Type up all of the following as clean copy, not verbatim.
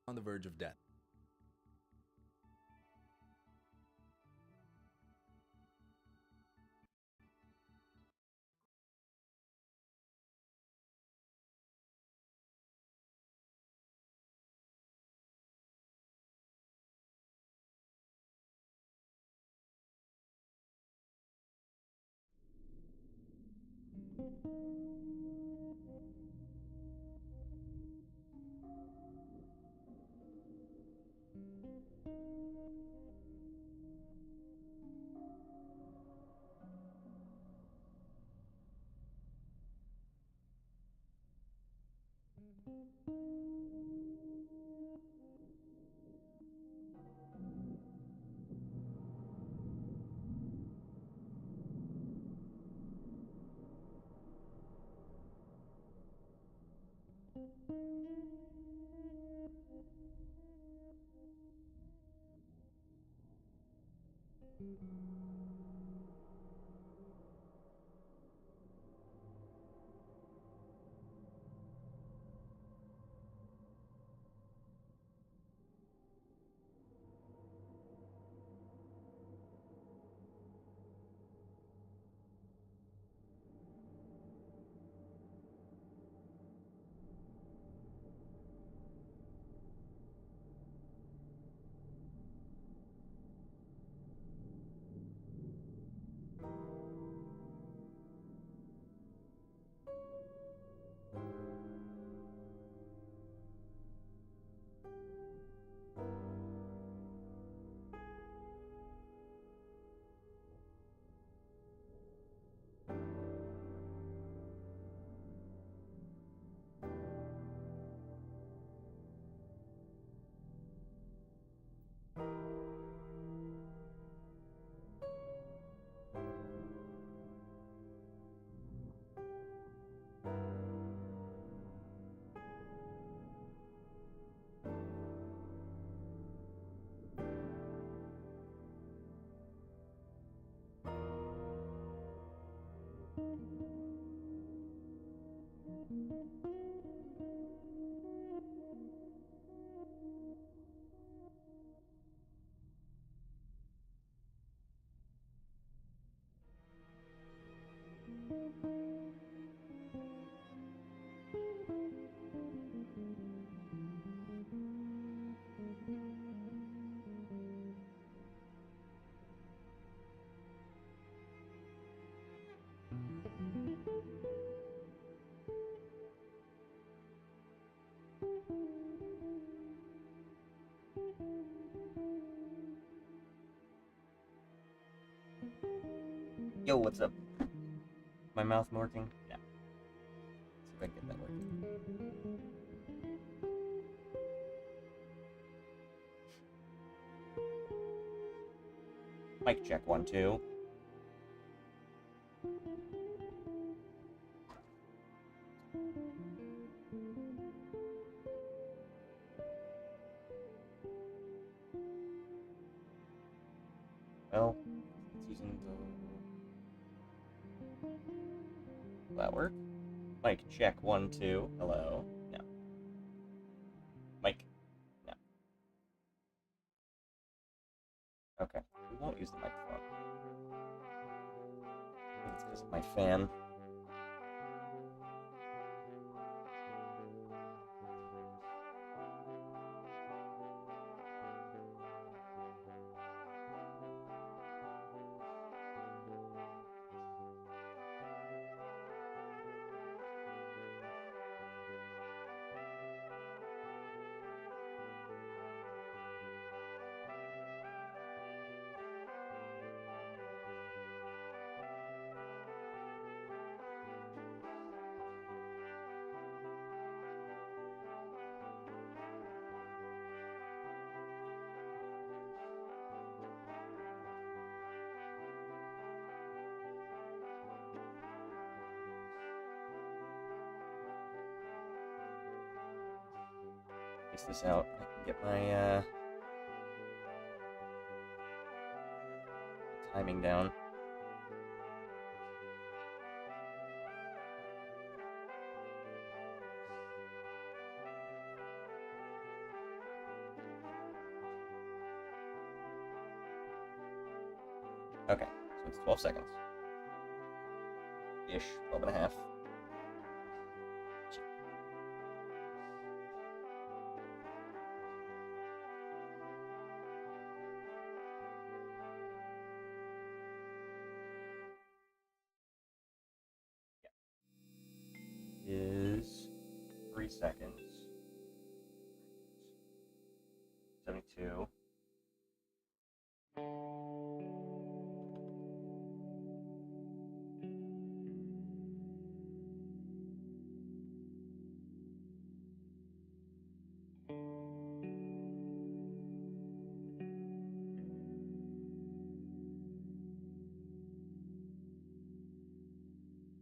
On the verge of death. Yo, what's up? My mouth working? Yeah. Let's see if I can get that working. Mic check 1 2. Well, it's using the... Will that work? Mic check 1 2. Hello. No. Mic. No. Okay. We won't use the microphone. I think it's because of my fan. Space this out. I can get my timing down. Okay, so it's 12 seconds. Ish, 12 and a half. Is 3 seconds. 72.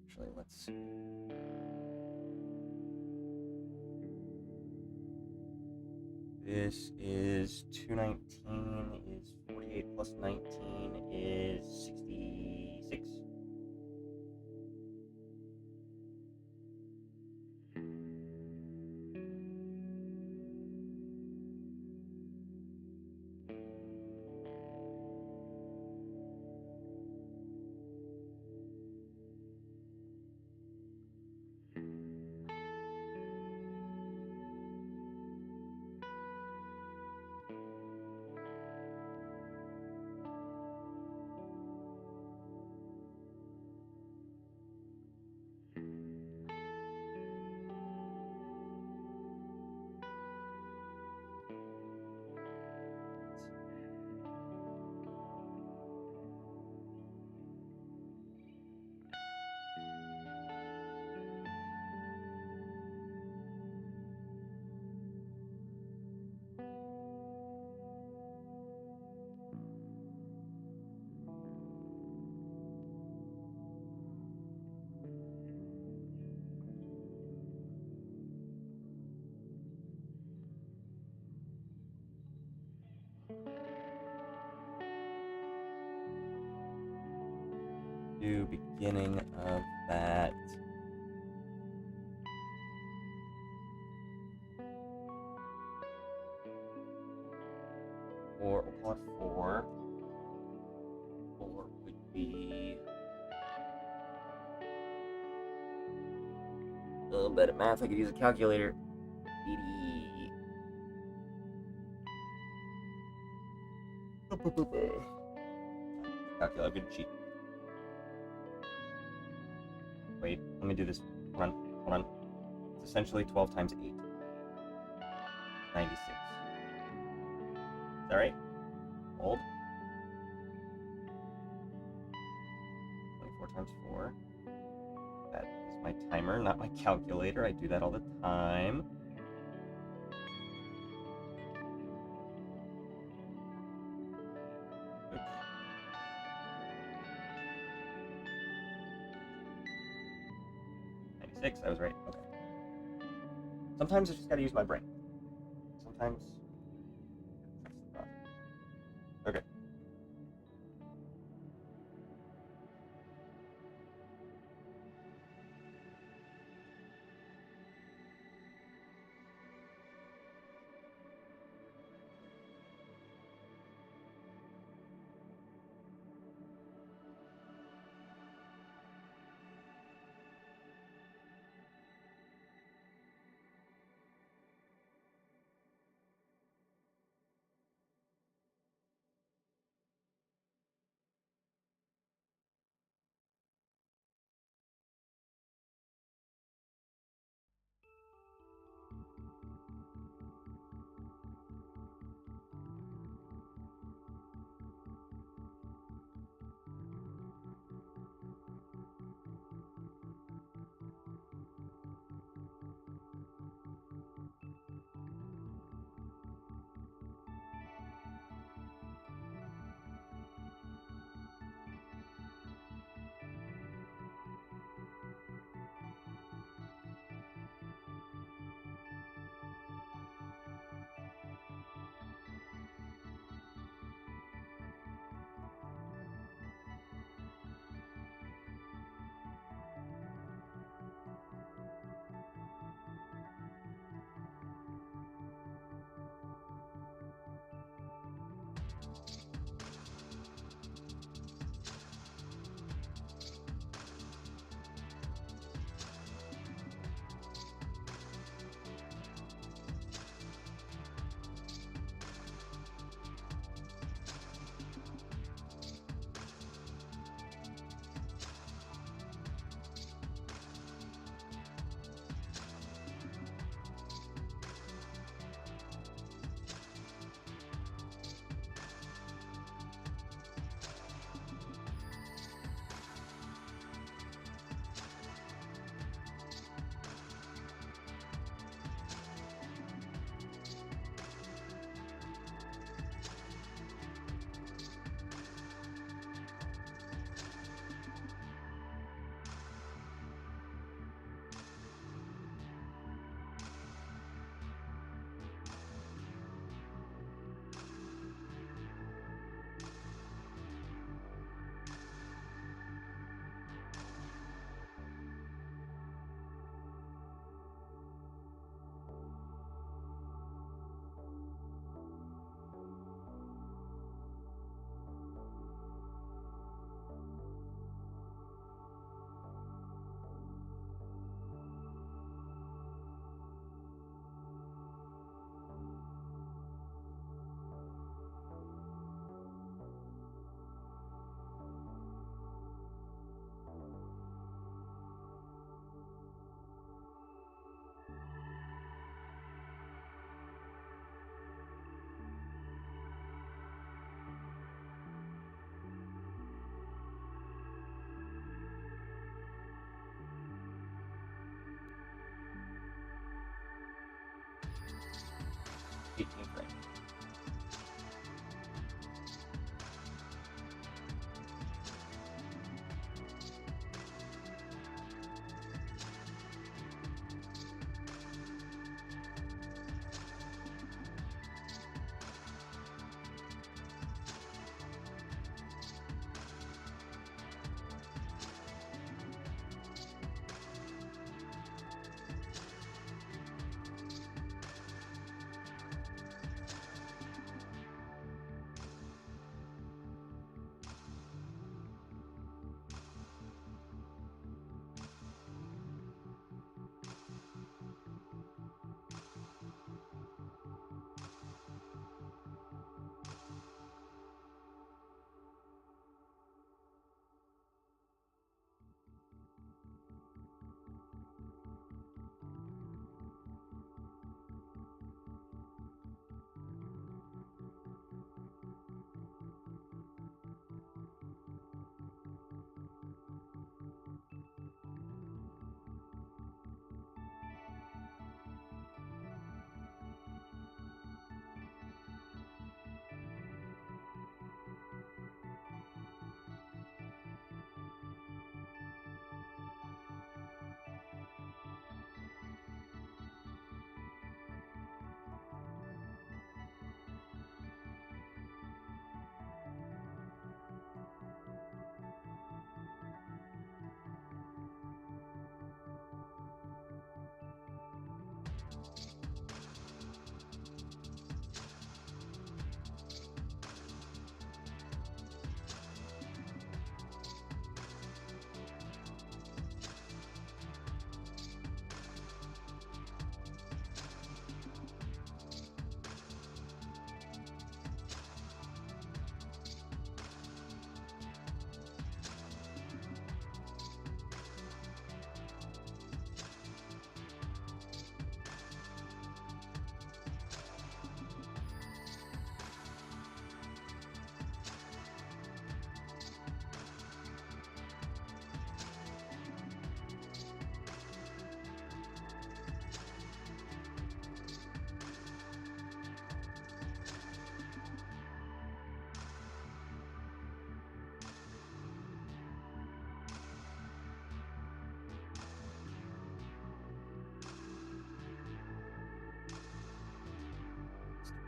Actually, let's see. This is 219 is 48 plus 19 is 66. To beginning of that. Or we'll call it 4. 4 would be a little bit of math. I could use a calculator. 80. Calculator, I'm gonna cheat. Wait, let me do this. Hold on. It's essentially 12 times 8. 96. Is that right? Hold. 24 times 4. That is my timer, not my calculator. I do that all the time. Oops. 96, I was right. Okay. Sometimes I just gotta use my brain. Sometimes that's the problem. Okay.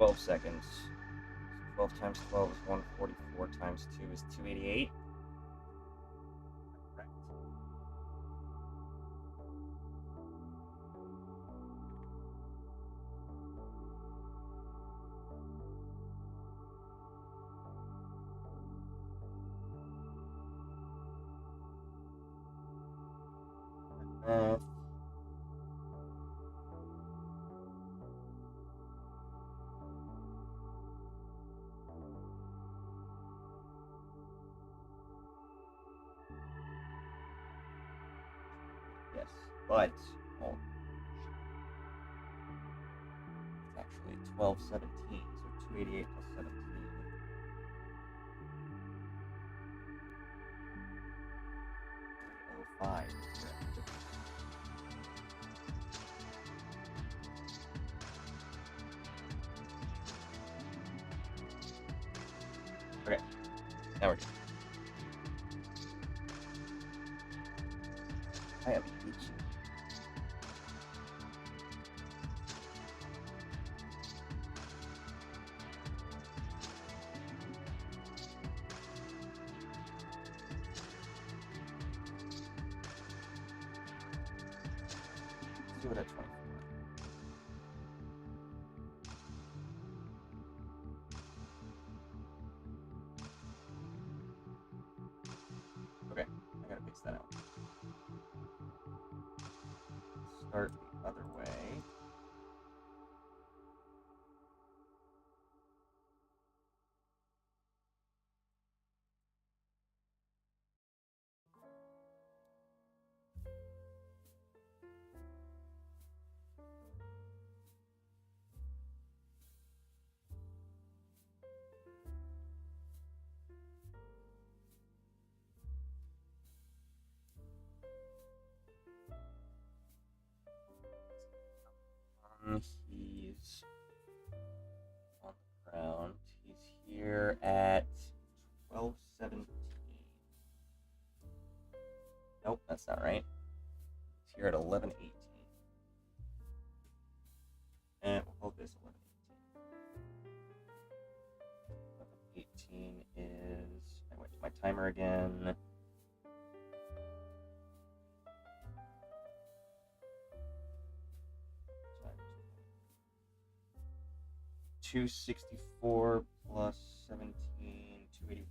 12 seconds. 12 times 12 is 144 times 2 is 288. Correct. Math. Yes, but well, it's actually 1217, so 288 plus 17. 305 is correct. Okay, now we're good. I am itchy. Let's do it at 24. Okay, I gotta fix that out. Start the other way. He's on the ground. He's here at 1217. Nope, that's not right. He's here at 1118. And we'll hold this 1118. 1118 is. I went to my timer again. 264 plus 17, 281.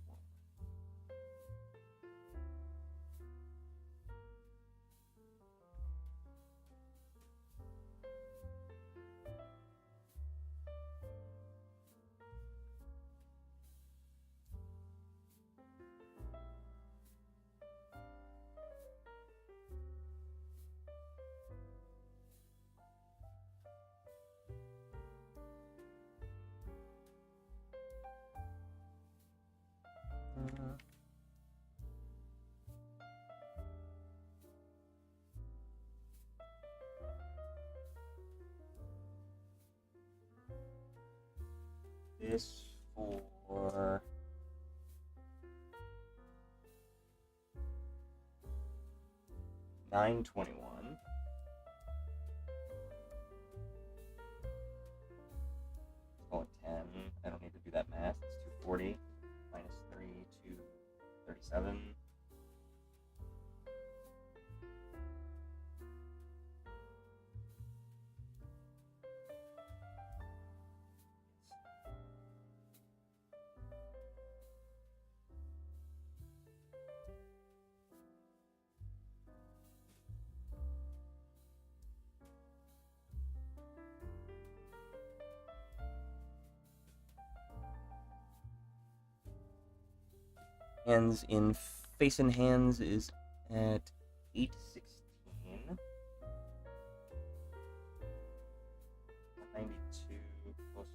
This for 921. Call it 10. I don't need to do that math. It's 240 minus 3, 237. Hands in face and hands is at 816. 92 plus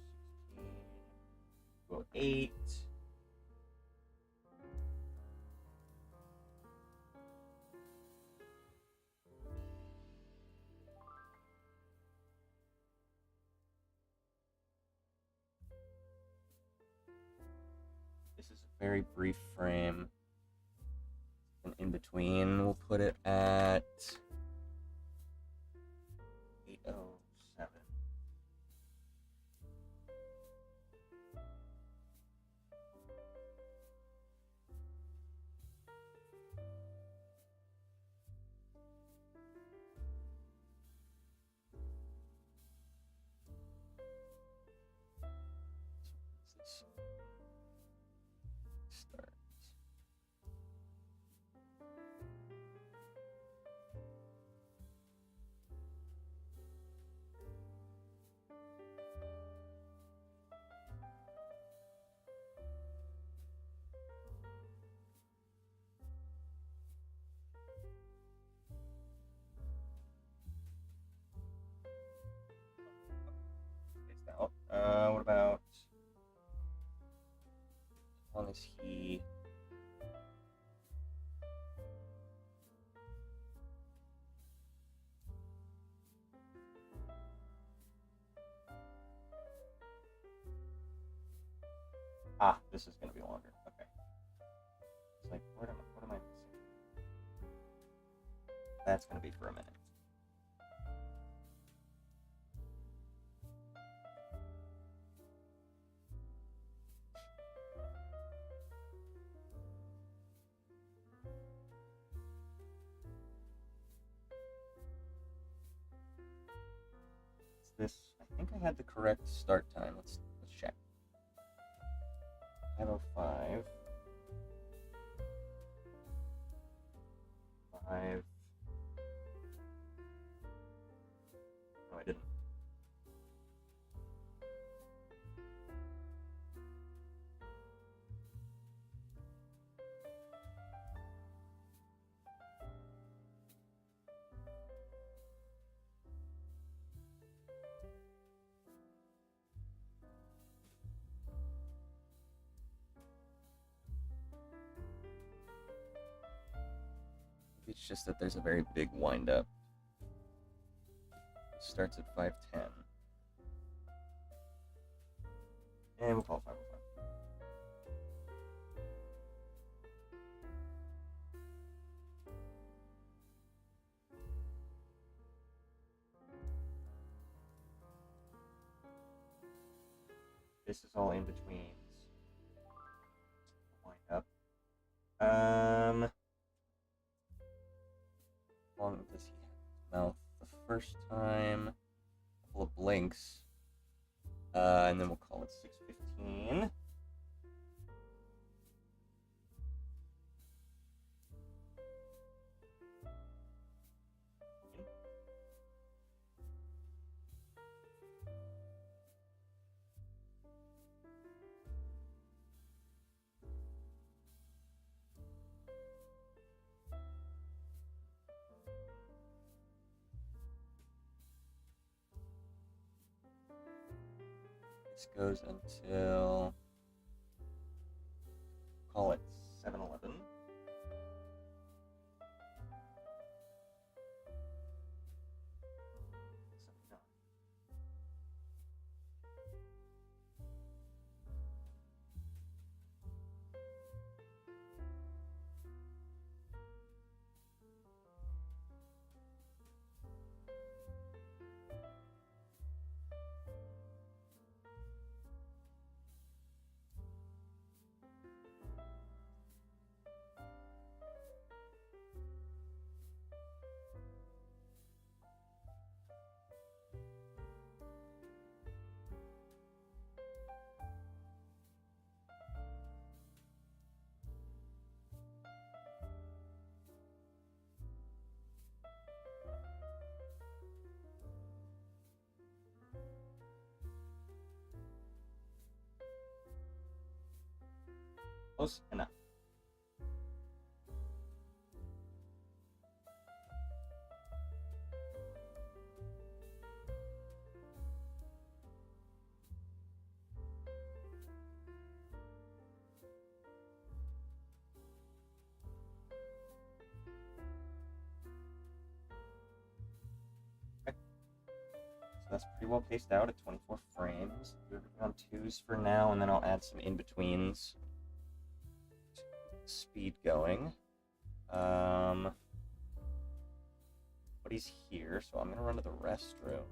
16. Well, 8. This is a very brief frame. And in between, we'll put it at 807. Ah, this is going to be longer. Okay. It's like, what am I missing? That's going to be for a minute. This, I think I had the correct start time. Let's check. 5:05. 5. No, I didn't. It's just that there's a very big wind-up. It starts at 5:10. And we'll call it 5:05. This is all in betweens. Wind-up. How long does he have his mouth the first time? A couple of blinks. And then we'll call it 6:15. This goes until, call it 7:11. Close enough. Okay. So that's pretty well paced out at 24 frames. Do everything on 2s for now, and then I'll add some in-betweens. Speed going. But he's here, so I'm gonna run to the restroom.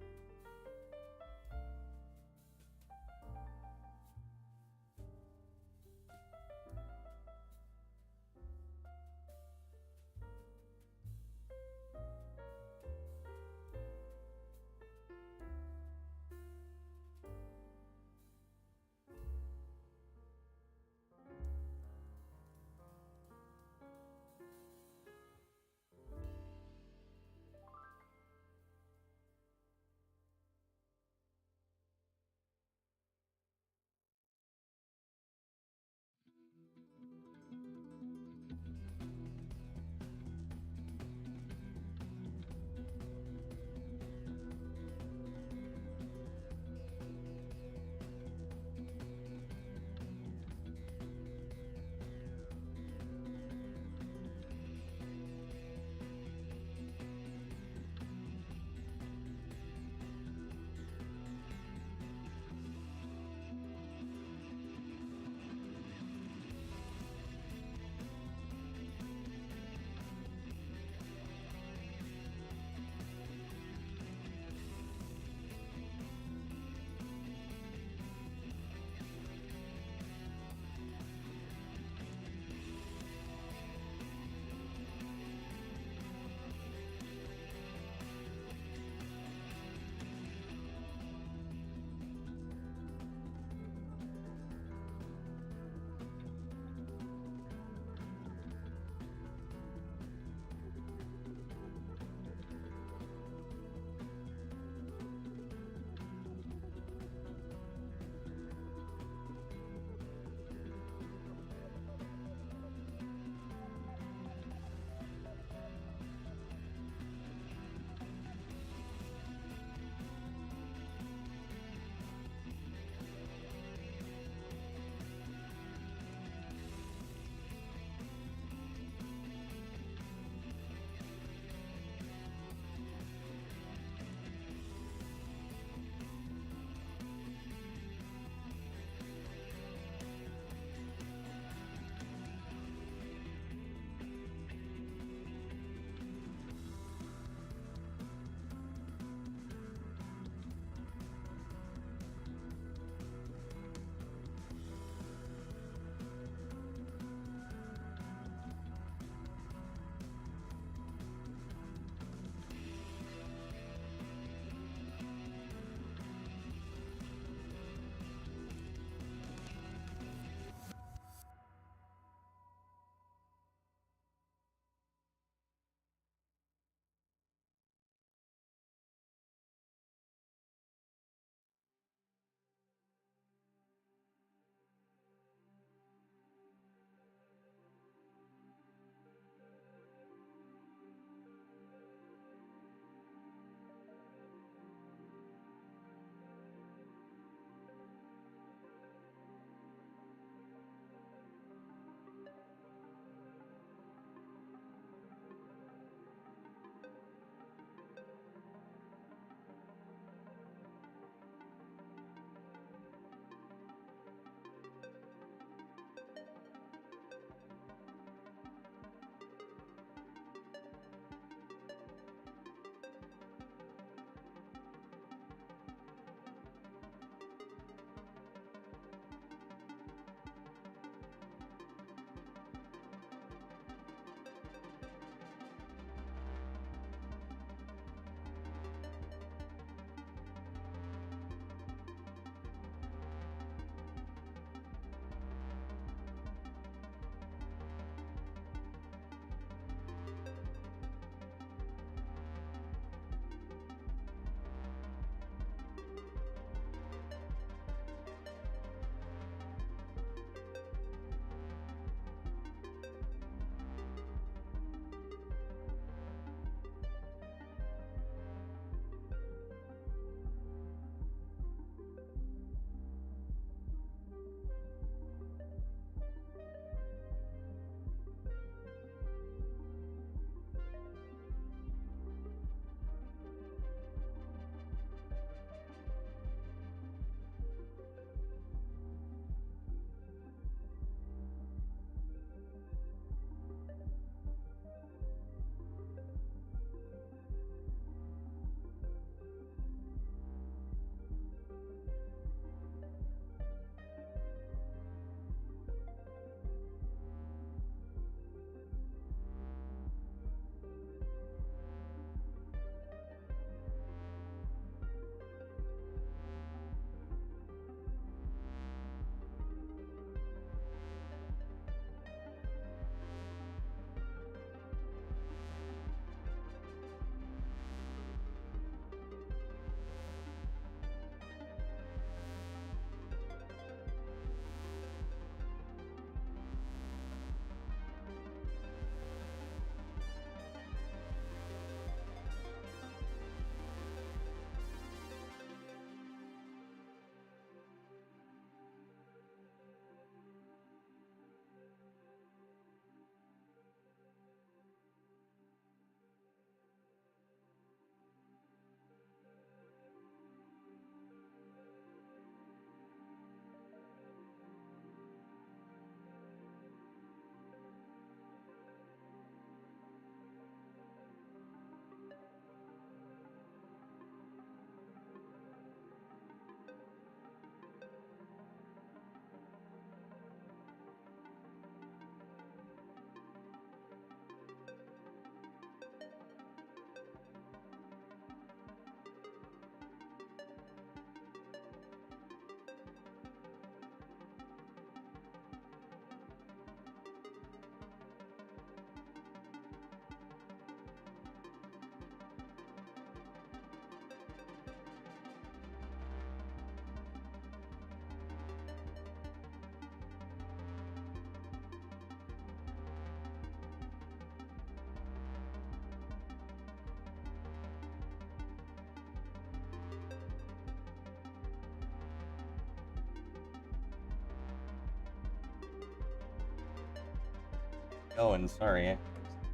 going. Sorry, I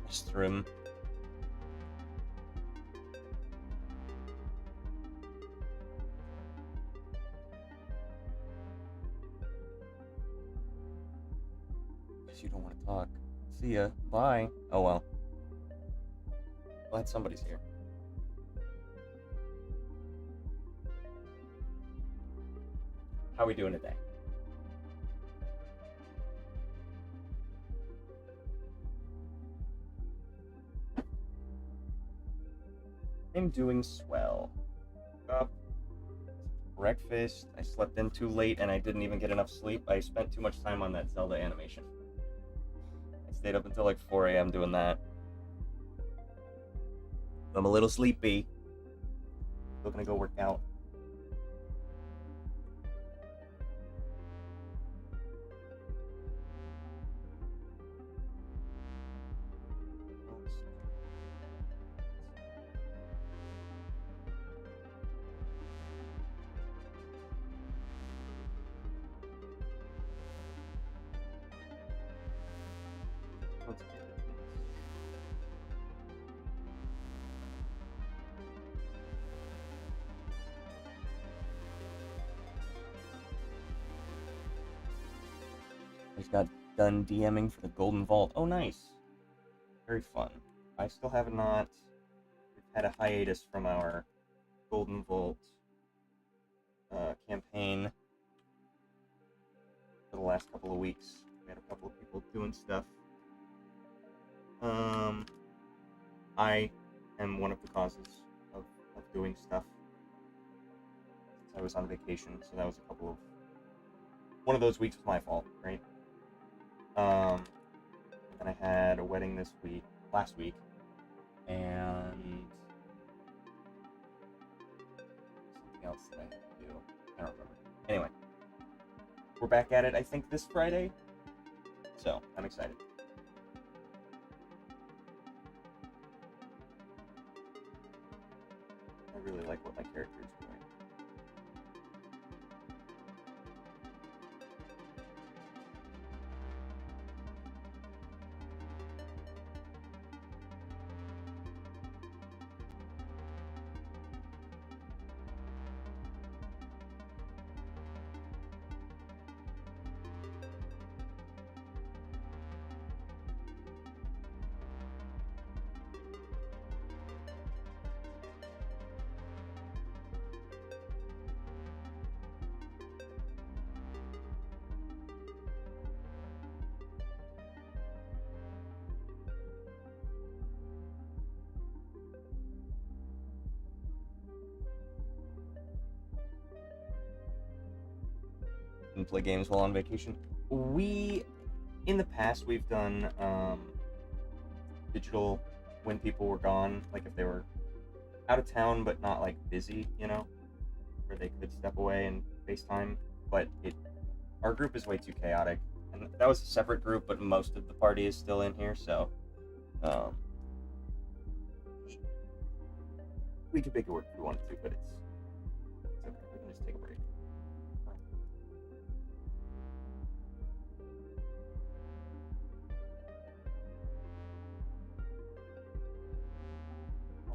missed through him. Guess you don't want to talk. See ya. Bye. Oh well. Glad somebody's here. How we doing today? I'm doing swell. Up, breakfast. I slept in too late and I didn't even get enough sleep. I spent too much time on that Zelda animation. I stayed up until like 4 a.m. doing that. I'm a little sleepy. Still gonna go work out. I just got done DMing for the Golden Vault. Oh, nice. Very fun. I still have not. We've had a hiatus from our Golden Vault campaign for the last couple of weeks. We had a couple of people doing stuff. I am one of the causes of doing stuff since I was on vacation, so that was a couple of. One of those weeks was my fault, right? And then I had a wedding last week, and something else that I had to do. I don't remember. Anyway, we're back at it, I think, this Friday, so I'm excited. I really like what my character is doing. And play games while on vacation. In the past, we've done digital when people were gone, like if they were out of town but not like busy, where they could step away and FaceTime. But our group is way too chaotic, and that was a separate group, but most of the party is still in here, so we could make it work if we wanted to, but it's okay. We can just take a break.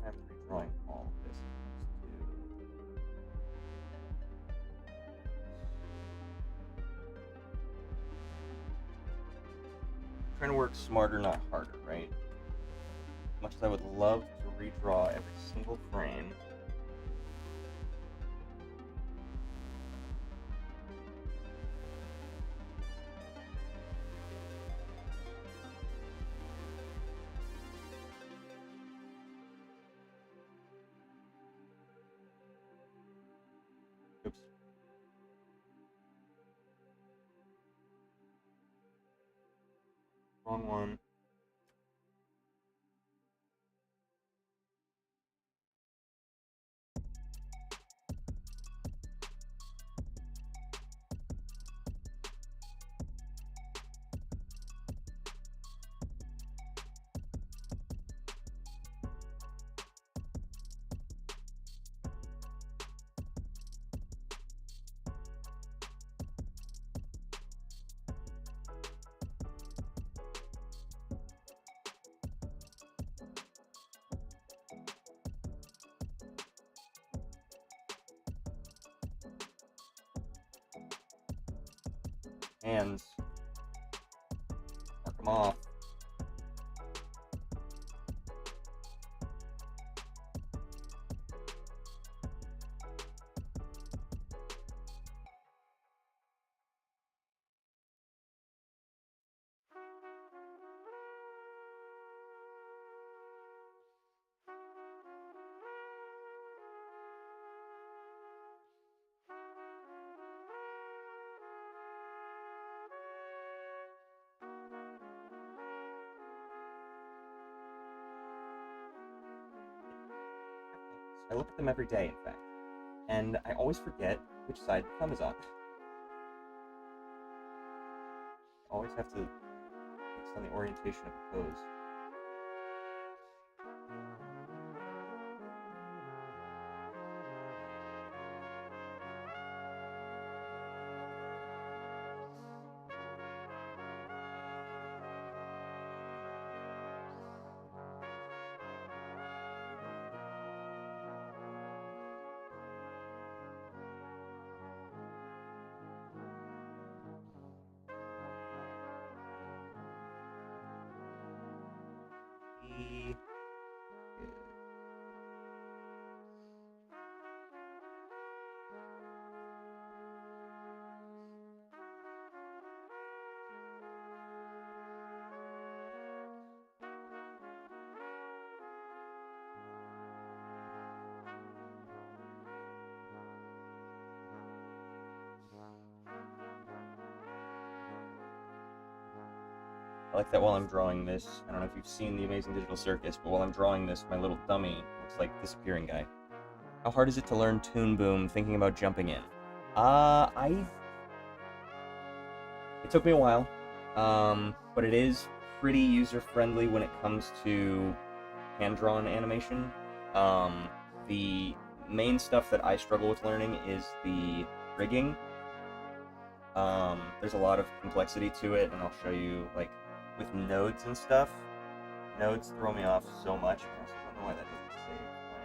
I'm redrawing all of this. Trying to work smarter, not harder, right? Much as I would love to redraw every single frame. Oops. Wrong one. hands. Mark them off. I look at them every day, in fact, and I always forget which side the thumb is on. I always have to fix on the orientation of the pose. I like that while I'm drawing this, I don't know if you've seen The Amazing Digital Circus, but while I'm drawing this, my little dummy looks like Disappearing Guy. How hard is it to learn Toon Boom thinking about jumping in? It took me a while, but it is pretty user-friendly when it comes to hand-drawn animation. The main stuff that I struggle with learning is the rigging. There's a lot of complexity to it, and I'll show you, like, with nodes and stuff. Nodes throw me off so much. I also don't know why that doesn't save my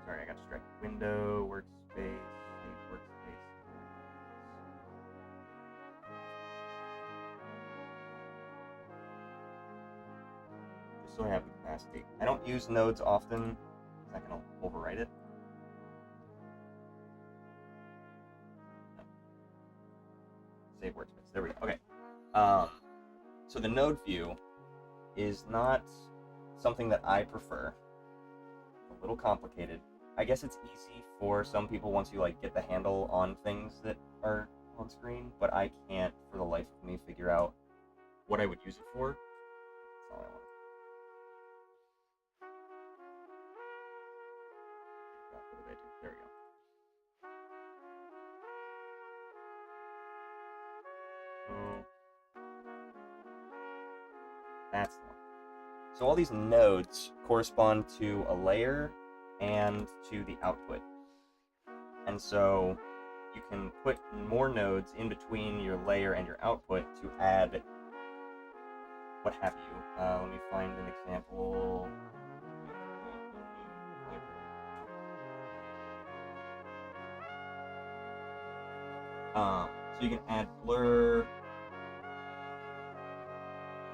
sorry, I got distracted. Window, workspace, save workspace. Just so I have the capacity. I don't use nodes often. I can overwrite it. No. Save workspace. There we go. Okay. So the node view is not something that I prefer. It's a little complicated. I guess it's easy for some people once you like get the handle on things that are on screen, but I can't for the life of me figure out what I would use it for. That's all I want. There we go. That's the one. So all these nodes correspond to a layer and to the output. And so you can put more nodes in between your layer and your output to add what have you. Let me find an example. So you can add blur,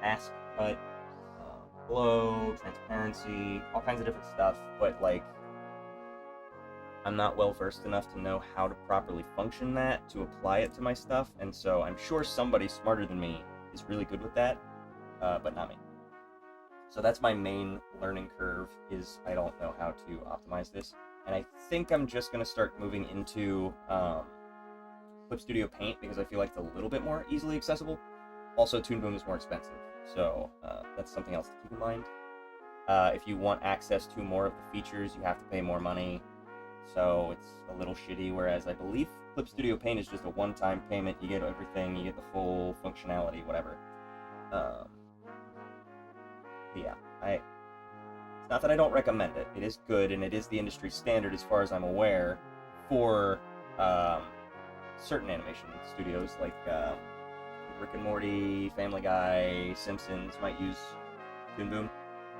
mask cut, glow, transparency, all kinds of different stuff, but like I'm not well versed enough to know how to properly function that to apply it to my stuff, and so I'm sure somebody smarter than me is really good with that, but not me. So that's my main learning curve, is I don't know how to optimize this, and I think I'm just going to start moving into Clip Studio Paint because I feel like it's a little bit more easily accessible. Also, Toon Boom is more expensive, so that's something else to keep in mind. If you want access to more of the features, you have to pay more money, so it's a little shitty, whereas I believe Clip Studio Paint is just a one-time payment. You get everything, you get the full functionality, whatever. Yeah, it's not that I don't recommend it. It is good, and it is the industry standard as far as I'm aware for certain animation studios, like Rick and Morty, Family Guy, Simpsons might use Toon Boom.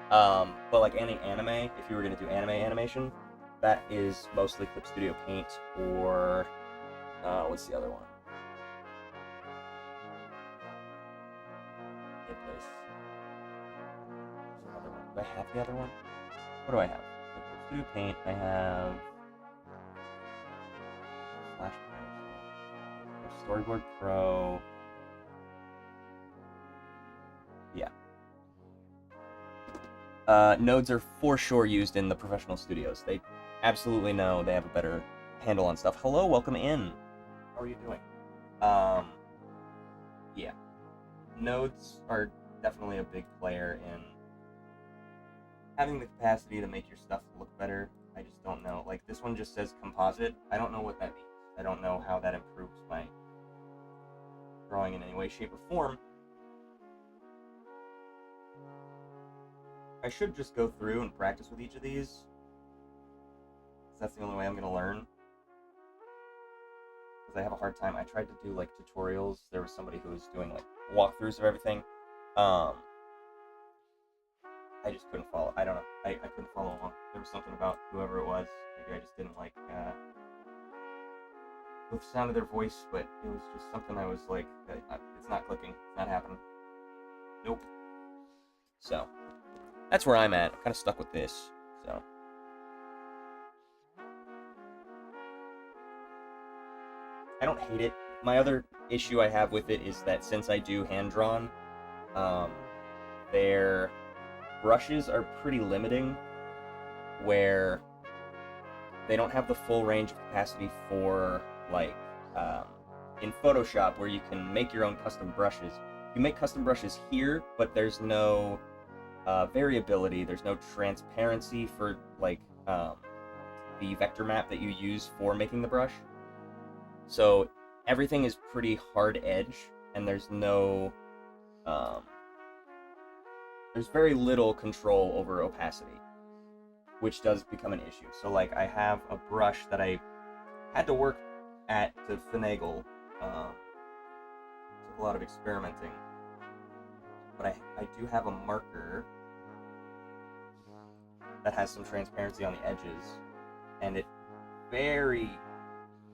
But like any anime, if you were gonna do anime animation, that is mostly Clip Studio Paint or what's the other one? Iblis. There's another one. Do I have the other one? What do I have? Clip Studio Paint. I have Flash Pro, Storyboard Pro. Yeah. Nodes are for sure used in the professional studios. They absolutely know they have a better handle on stuff. Hello, welcome in. How are you doing? Yeah. Nodes are definitely a big player in having the capacity to make your stuff look better. I just don't know. Like, this one just says composite. I don't know what that means. I don't know how that improves my drawing in any way, shape, or form. I should just go through and practice with each of these. That's the only way I'm going to learn. Because I have a hard time. I tried to do, like, tutorials. There was somebody who was doing, like, walkthroughs of everything. I just couldn't follow. I don't know. I couldn't follow along. There was something about whoever it was. Maybe I just didn't like the sound of their voice, but it was just something I was like, it's not clicking. It's not happening. Nope. So, that's where I'm at. I'm kind of stuck with this. So. I don't hate it. My other issue I have with it is that since I do hand-drawn, their brushes are pretty limiting, where they don't have the full range of capacity for, like, in Photoshop, where you can make your own custom brushes. You make custom brushes here, but there's no variability, there's no transparency for, like, the vector map that you use for making the brush. So everything is pretty hard edge, and there's no, there's very little control over opacity, which does become an issue. So, like, I have a brush that I had to work at to finagle. Took a lot of experimenting. But I do have a marker that has some transparency on the edges, and it very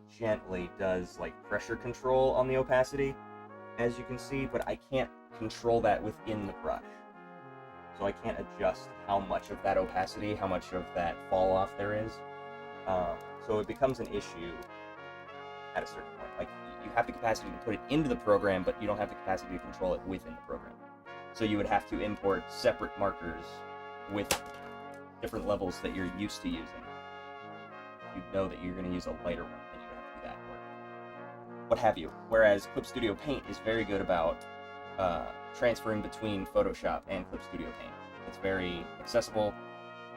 gently does, like, pressure control on the opacity, as you can see, but I can't control that within the brush. So I can't adjust how much of that opacity, how much of that fall off there is. So it becomes an issue at a certain point. Like, you have the capacity to put it into the program, but you don't have the capacity to control it within the program. So you would have to import separate markers with different levels that you're used to using. You know that you're going to use a lighter one, then you would have to do that, or what have you. Whereas Clip Studio Paint is very good about transferring between Photoshop and Clip Studio Paint. It's very accessible.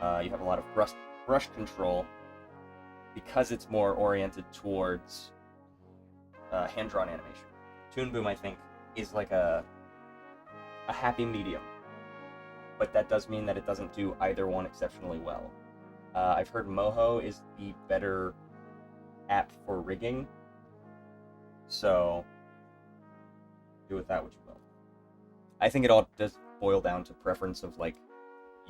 You have a lot of brush control because it's more oriented towards hand-drawn animation. Toon Boom, I think, is like a happy medium, but that does mean that it doesn't do either one exceptionally well. I've heard Moho is the better app for rigging, so do with that what you will. I think it all does boil down to preference of, like,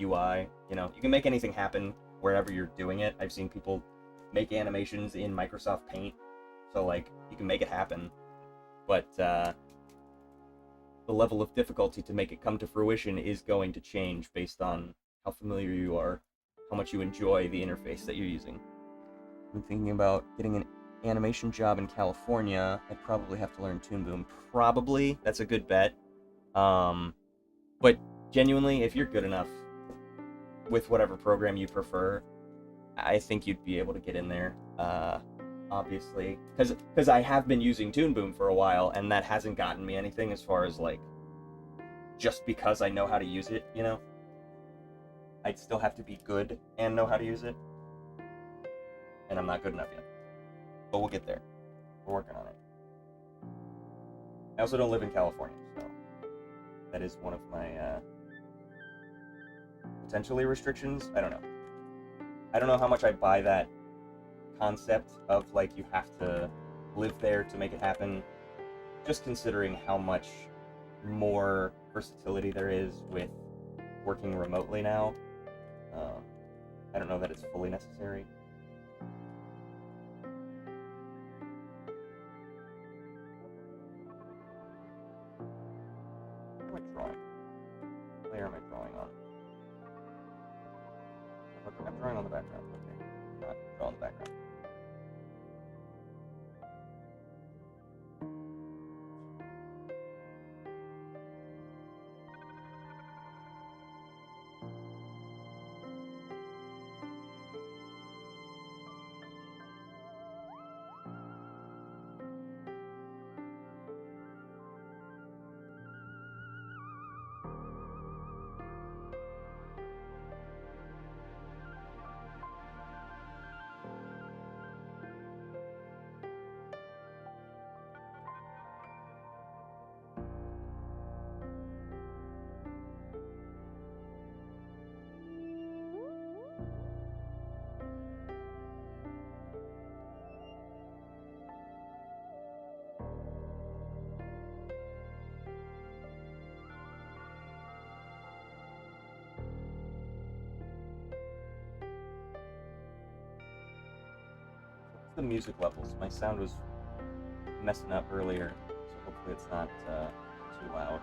UI. You know, you can make anything happen wherever you're doing it. I've seen people make animations in Microsoft Paint, so, like, you can make it happen, but the level of difficulty to make it come to fruition is going to change based on how familiar you are, how much you enjoy the interface that you're using. I'm thinking about getting an animation job in California. I'd probably have to learn Toon Boom. Probably. That's a good bet. But genuinely, if you're good enough with whatever program you prefer, I think you'd be able to get in there. Obviously, because I have been using Toon Boom for a while, and that hasn't gotten me anything as far as, like, just because I know how to use it, you know? I'd still have to be good and know how to use it, and I'm not good enough yet. But we'll get there. We're working on it. I also don't live in California, so that is one of my potentially restrictions. I don't know. I don't know how much I buy that concept of, like, you have to live there to make it happen, just considering how much more versatility there is with working remotely now, I don't know that it's fully necessary. What am I drawing? What layer am I drawing on? Okay, I'm drawing on the background. Okay, not drawing the background. The music levels. My sound was messing up earlier, so hopefully it's not too loud.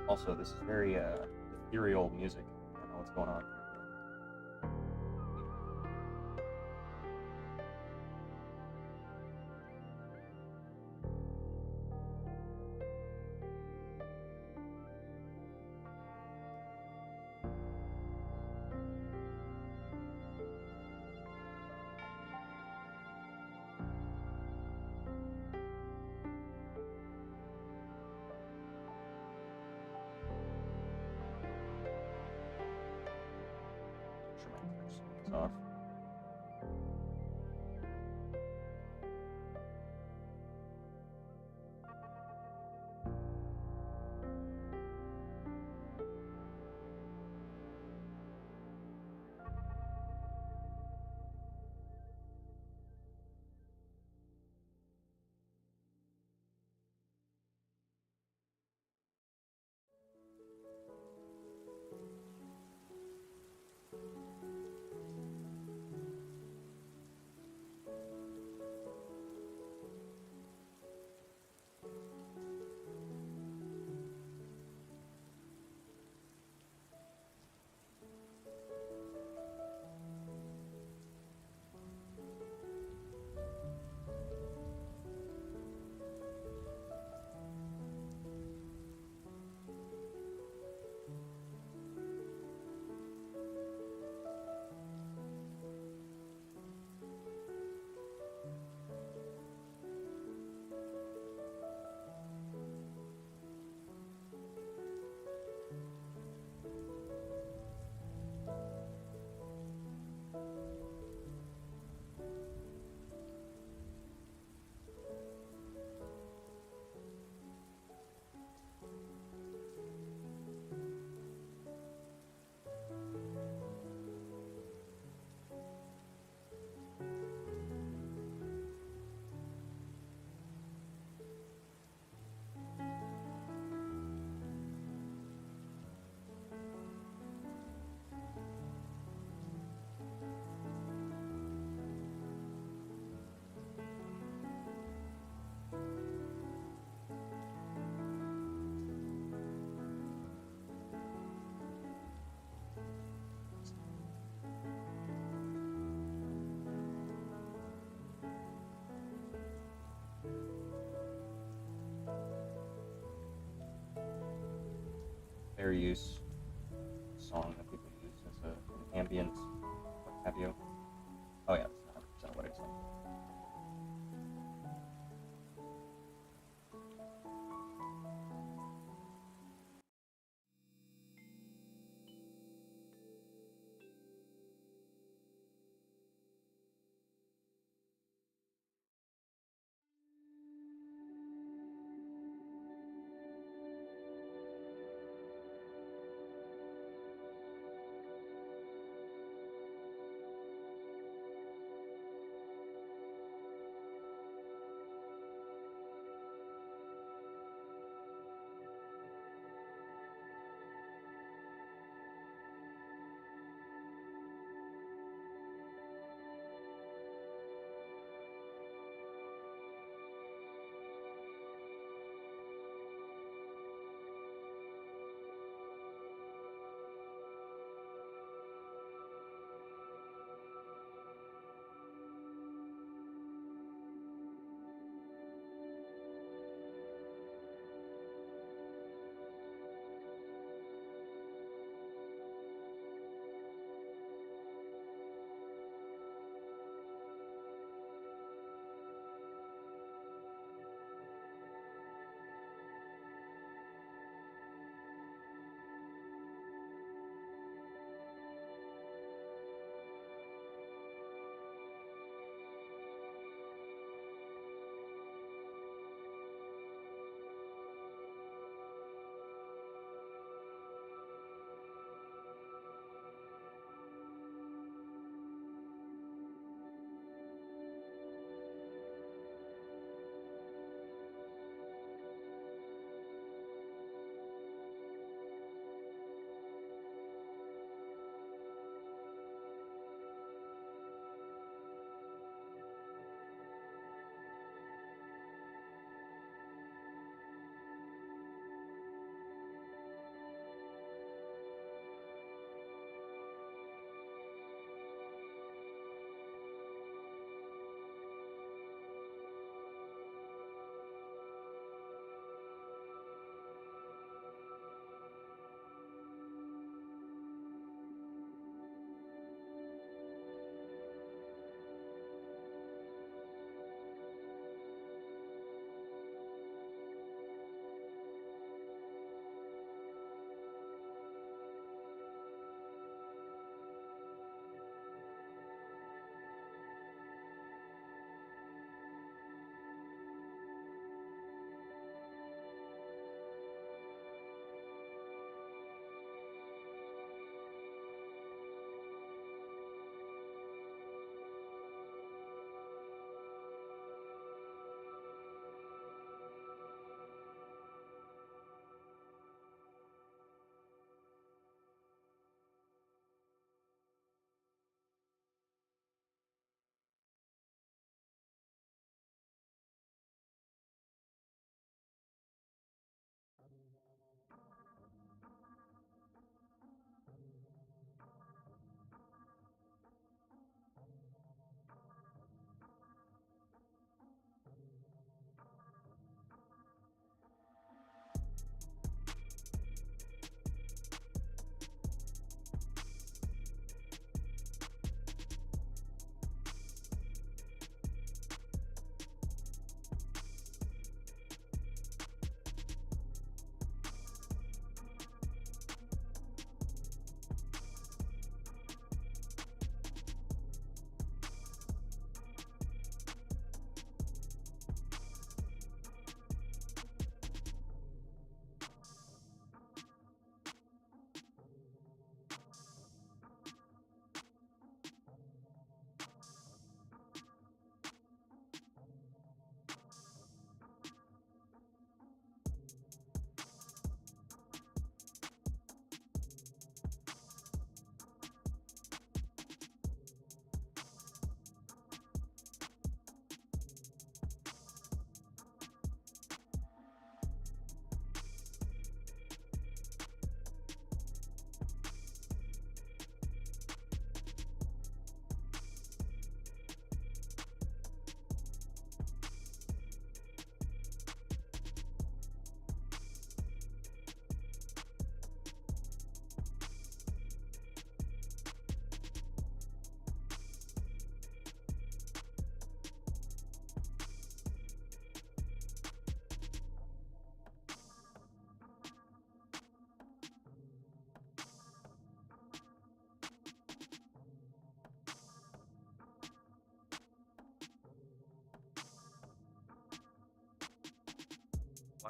Also, this is very ethereal music. I don't know what's going on. Sure, my switch is off. Fair use song that people use as an ambient, what have you. Oh yeah, that's 100% what it's like.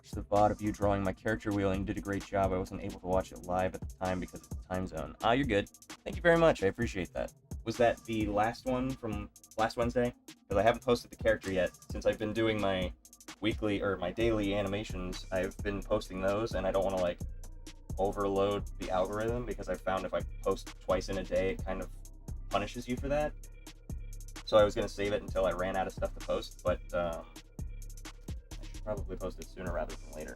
watched the VOD of you drawing my character wheel and you did a great job. I wasn't able to watch it live at the time because of the time zone. You're good. Thank you very much. I appreciate that. Was that the last one from last Wednesday? Because I haven't posted the character yet. Since I've been doing my weekly or my daily animations, I've been posting those, and I don't want to like overload the algorithm because I found if I post twice in a day, it kind of punishes you for that. So I was going to save it until I ran out of stuff to post, but I should probably post it sooner rather than later.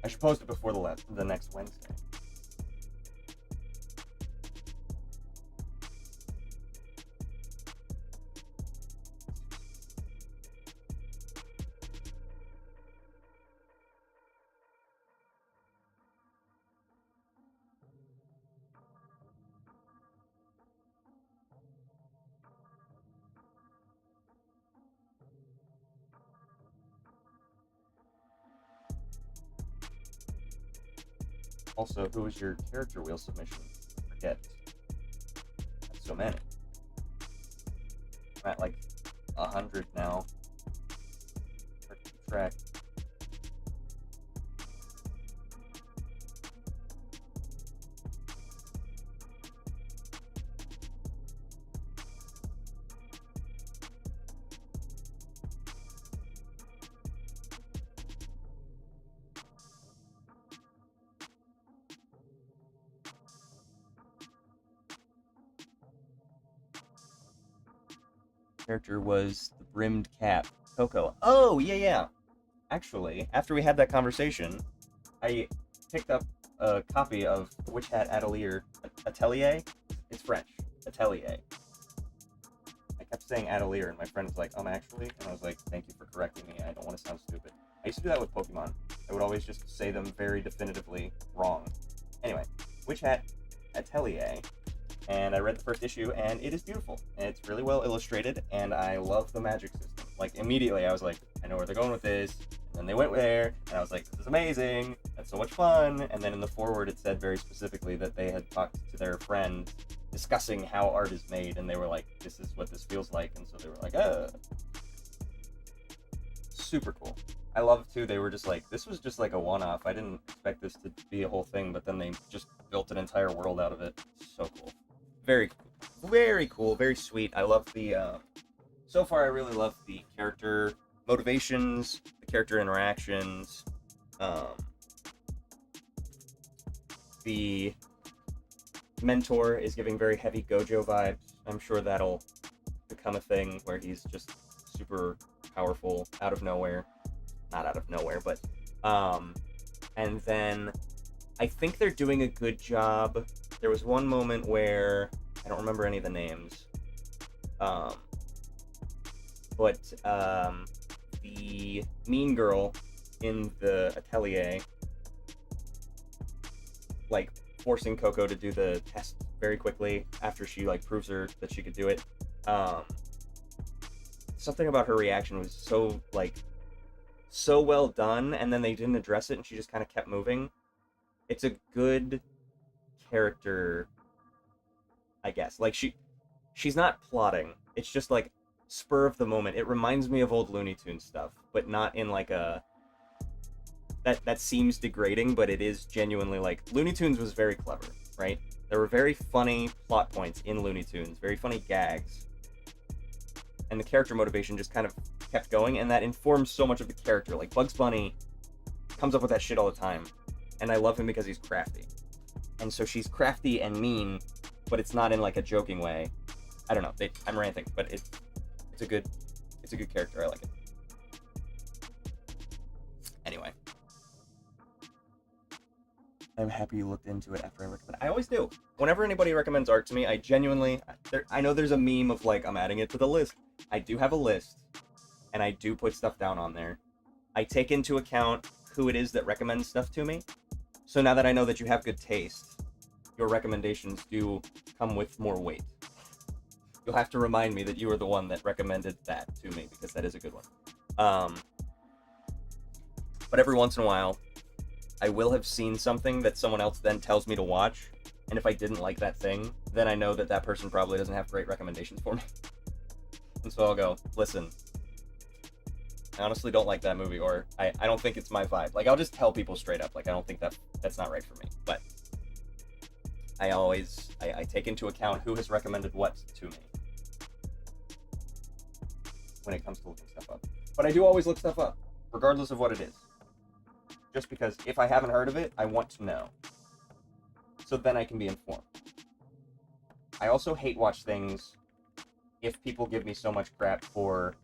I should post it before the next Wednesday. Also, who was your character wheel submission? Forget. That's so many. I'm at like 100 now. Hard to keep track. Character was the brimmed cap, Coco. Oh, yeah. Actually, after we had that conversation, I picked up a copy of Witch Hat Atelier. It's French. Atelier. I kept saying Atelier, and my friend was like, actually? And I was like, thank you for correcting me. I don't want to sound stupid. I used to do that with Pokemon. I would always just say them very definitively wrong. Anyway, Witch Hat Atelier. And I read the first issue, and it is beautiful. And it's really well illustrated, and I love the magic system. Like, immediately I was like, I know where they're going with this. And then they went there, and I was like, this is amazing. That's so much fun. And then in the foreword, it said very specifically that they had talked to their friend discussing how art is made, and they were like, this is what this feels like. And so they were like, super cool. I love, too, they were just like, this was just like a one-off. I didn't expect this to be a whole thing, but then they just built an entire world out of it. So cool. Very cool, very sweet. I love the, so far I really love the character motivations, the character interactions, the mentor is giving very heavy Gojo vibes. I'm sure that'll become a thing where he's just super powerful out of nowhere. Not out of nowhere, but, and then I think they're doing a good job. There was one moment where I don't remember any of the names, but the mean girl in the atelier, like forcing Coco to do the test very quickly after she like proves her that she could do it. Something about her reaction was so well done, and then they didn't address it, and she just kind of kept moving. It's a good character, I guess. Like, she's not plotting. It's just like spur of the moment. It reminds me of old Looney Tunes stuff, but not in like a that seems degrading, but it is genuinely like Looney Tunes was very clever, right? There were very funny plot points in Looney Tunes, very funny gags, and the character motivation just kind of kept going, and that informs so much of the character. Like, Bugs Bunny comes up with that shit all the time, and I love him because he's crafty. And so she's crafty and mean, but it's not in like a joking way. I don't know. I'm ranting, but it's a good character. I like it. Anyway, I'm happy you looked into it after I recommend. I always do. Whenever anybody recommends art to me, I genuinely. I know there's a meme of like I'm adding it to the list. I do have a list, and I do put stuff down on there. I take into account who it is that recommends stuff to me. So now that I know that you have good taste, your recommendations do come with more weight. You'll have to remind me that you were the one that recommended that to me, because that is a good one. But every once in a while, I will have seen something that someone else then tells me to watch, and if I didn't like that thing, then I know that that person probably doesn't have great recommendations for me. And so I'll go, listen, I honestly don't like that movie, or I don't think it's my vibe. Like, I'll just tell people straight up, like, I don't think that's not right for me. But I take into account who has recommended what to me when it comes to looking stuff up. But I do always look stuff up, regardless of what it is. Just because if I haven't heard of it, I want to know. So then I can be informed. I also hate watch things if people give me so much crap for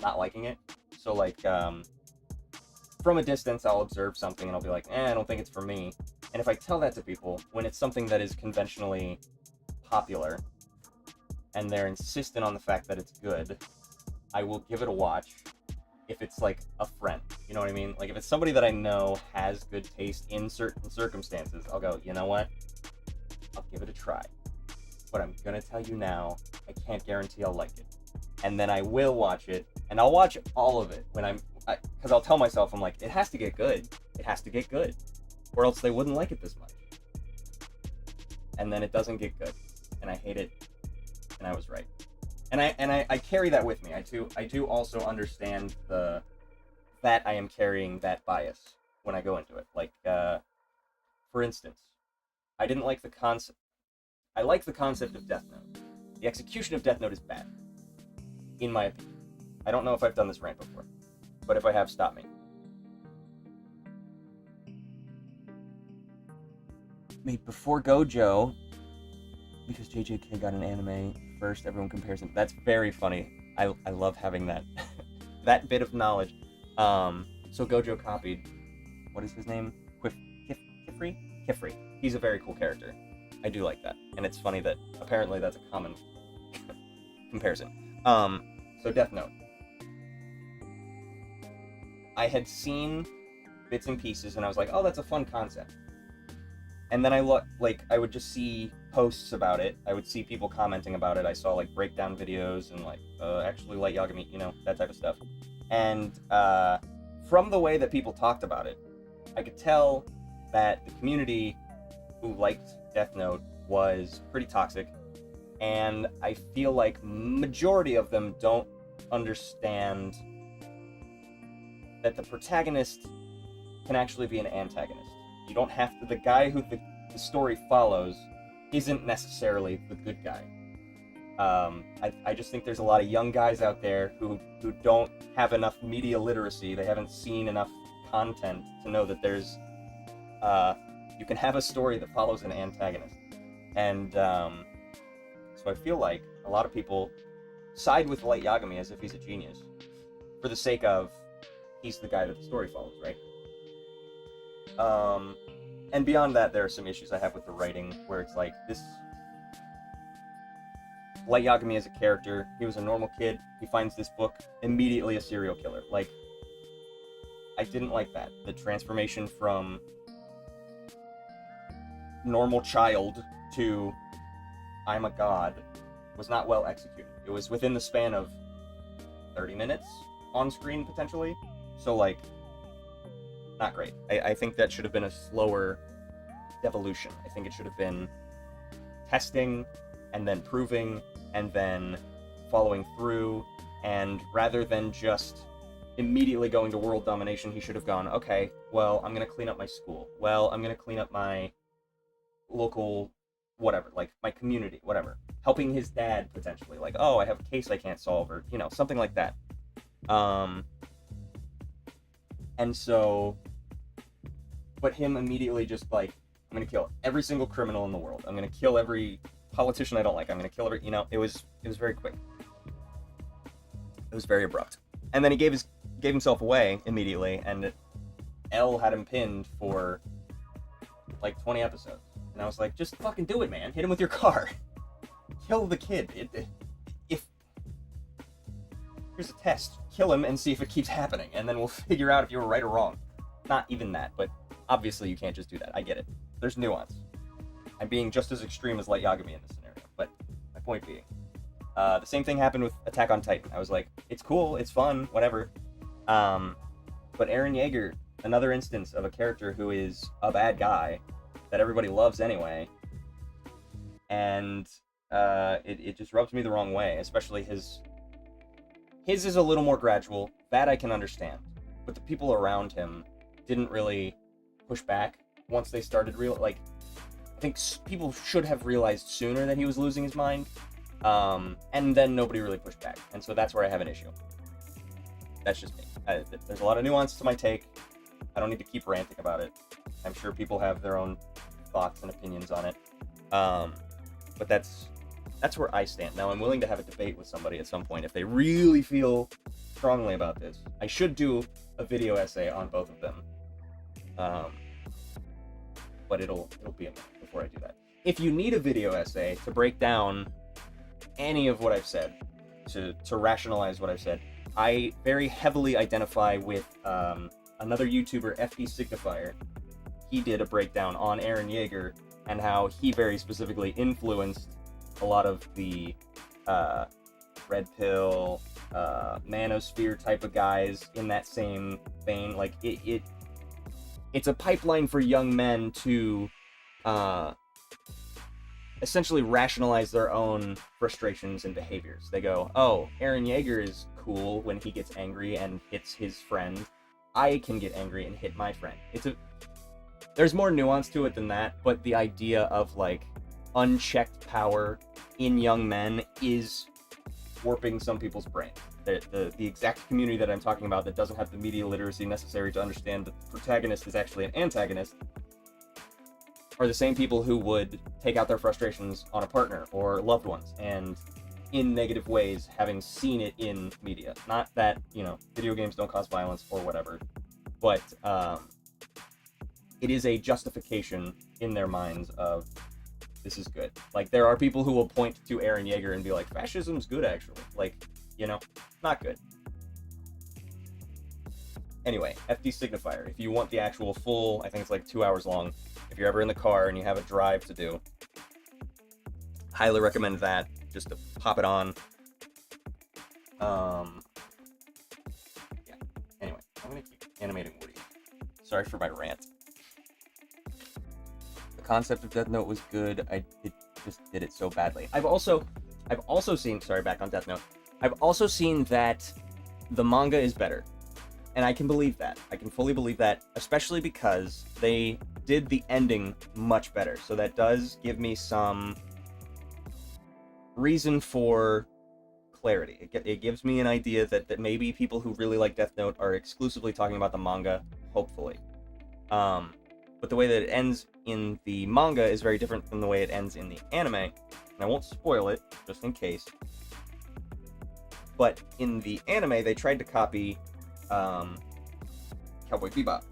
not liking it. So, like, from a distance, I'll observe something and I'll be like, I don't think it's for me. And if I tell that to people, when it's something that is conventionally popular, and they're insistent on the fact that it's good, I will give it a watch if it's, like, a friend. You know what I mean? Like, if it's somebody that I know has good taste in certain circumstances, I'll go, you know what? I'll give it a try. But I'm gonna tell you now, I can't guarantee I'll like it. And then I will watch it, and I'll watch all of it when because I'll tell myself, I'm like, it has to get good. It has to get good, or else they wouldn't like it this much. And then it doesn't get good, and I hate it, and I was right. And I carry that with me. I do also understand that I am carrying that bias when I go into it. Like, for instance, I didn't like the concept. I like the concept of Death Note. The execution of Death Note is bad, in my opinion. I don't know if I've done this rant before, but if I have, stop me. Wait, before Gojo, because JJK got an anime first, everyone compares them. That's very funny. I love having that that bit of knowledge. So Gojo copied, what is his name? Kifri? Kifri. He's a very cool character. I do like that. And it's funny that apparently that's a common comparison. So Death Note. I had seen bits and pieces and I was like, oh, that's a fun concept. And then I would just see posts about it. I would see people commenting about it. I saw like breakdown videos and like actually Light Yagami, you know, that type of stuff. And from the way that people talked about it, I could tell that the community who liked Death Note was pretty toxic, and I feel like majority of them don't understand that the protagonist can actually be an antagonist. You don't have to, the guy who the story follows isn't necessarily the good guy. I just think there's a lot of young guys out there who don't have enough media literacy. They haven't seen enough content to know that there's you can have a story that follows an antagonist. And so I feel like a lot of people side with Light Yagami as if he's a genius for the sake of he's the guy that the story follows, right? And beyond that, there are some issues I have with the writing where it's like this. Light Yagami as a character, he was a normal kid. He finds this book, immediately a serial killer. Like, I didn't like that. The transformation from normal child to I'm a god was not well executed. It was within the span of 30 minutes on screen, potentially. So, like, not great. I think that should have been a slower evolution. I think it should have been testing, and then proving, and then following through, and rather than just immediately going to world domination, he should have gone, okay, well, I'm going to clean up my school. Well, I'm going to clean up my local whatever, like my community, whatever. Helping his dad, potentially. Like, oh, I have a case I can't solve, or, you know, something like that. And so, but him immediately just like, I'm going to kill every single criminal in the world. I'm going to kill every politician I don't like. I'm going to kill every, you know, it was very quick. It was very abrupt. And then he gave himself away immediately, and L had him pinned for like 20 episodes. And I was like, just fucking do it, man. Hit him with your car. Kill the kid. If here's a test. Kill him and see if it keeps happening, and then we'll figure out if you were right or wrong. Not even that, but obviously you can't just do that. I get it. There's nuance. I'm being just as extreme as Light Yagami in this scenario, but my point being, the same thing happened with Attack on Titan. I was like, it's cool, it's fun, whatever. But Eren Yeager, another instance of a character who is a bad guy that everybody loves anyway, and it just rubs me the wrong way, especially his is a little more gradual that I can understand. But the people around him didn't really push back once they started I think people should have realized sooner that he was losing his mind. And then nobody really pushed back. And so that's where I have an issue. That's just me. There's a lot of nuance to my take. I don't need to keep ranting about it. I'm sure people have their own thoughts and opinions on it. But that's where I stand. Now, I'm willing to have a debate with somebody at some point if they really feel strongly about this. I should do a video essay on both of them. But it'll be a minute before I do that. If you need a video essay to break down any of what I've said, to rationalize what I've said, I very heavily identify with another YouTuber, FD Signifier. He did a breakdown on Eren Yeager and how he very specifically influenced a lot of the Red Pill, Manosphere type of guys in that same vein. Like, it's a pipeline for young men to essentially rationalize their own frustrations and behaviors. They go, oh, Eren Yeager is cool when he gets angry and hits his friend. I can get angry and hit my friend. There's more nuance to it than that, but the idea of, like, unchecked power in young men is warping some people's brain. The exact community that I'm talking about that doesn't have the media literacy necessary to understand that the protagonist is actually an antagonist are the same people who would take out their frustrations on a partner or loved ones, and in negative ways, having seen it in media. Not that, video games don't cause violence or whatever, but it is a justification in their minds of, this is good. Like, there are people who will point to Eren Yeager and be like, fascism's good, actually. Like, not good. Anyway, FD Signifier. If you want the actual full, I think it's like 2 hours long, if you're ever in the car and you have a drive to do, highly recommend that, just to pop it on. Yeah. Anyway, I'm gonna keep animating Woody. Sorry for my rant. The concept of Death Note was good. It just did it so badly. I've also seen, sorry, back on Death Note. I've also seen that the manga is better. And I can believe that. I can fully believe that, especially because they did the ending much better. So that does give me some reason for clarity. It gives me an idea that maybe people who really like Death Note are exclusively talking about the manga, hopefully. But the way that it ends in the manga is very different from the way it ends in the anime. And I won't spoil it, just in case. But in the anime, they tried to copy Cowboy Bebop.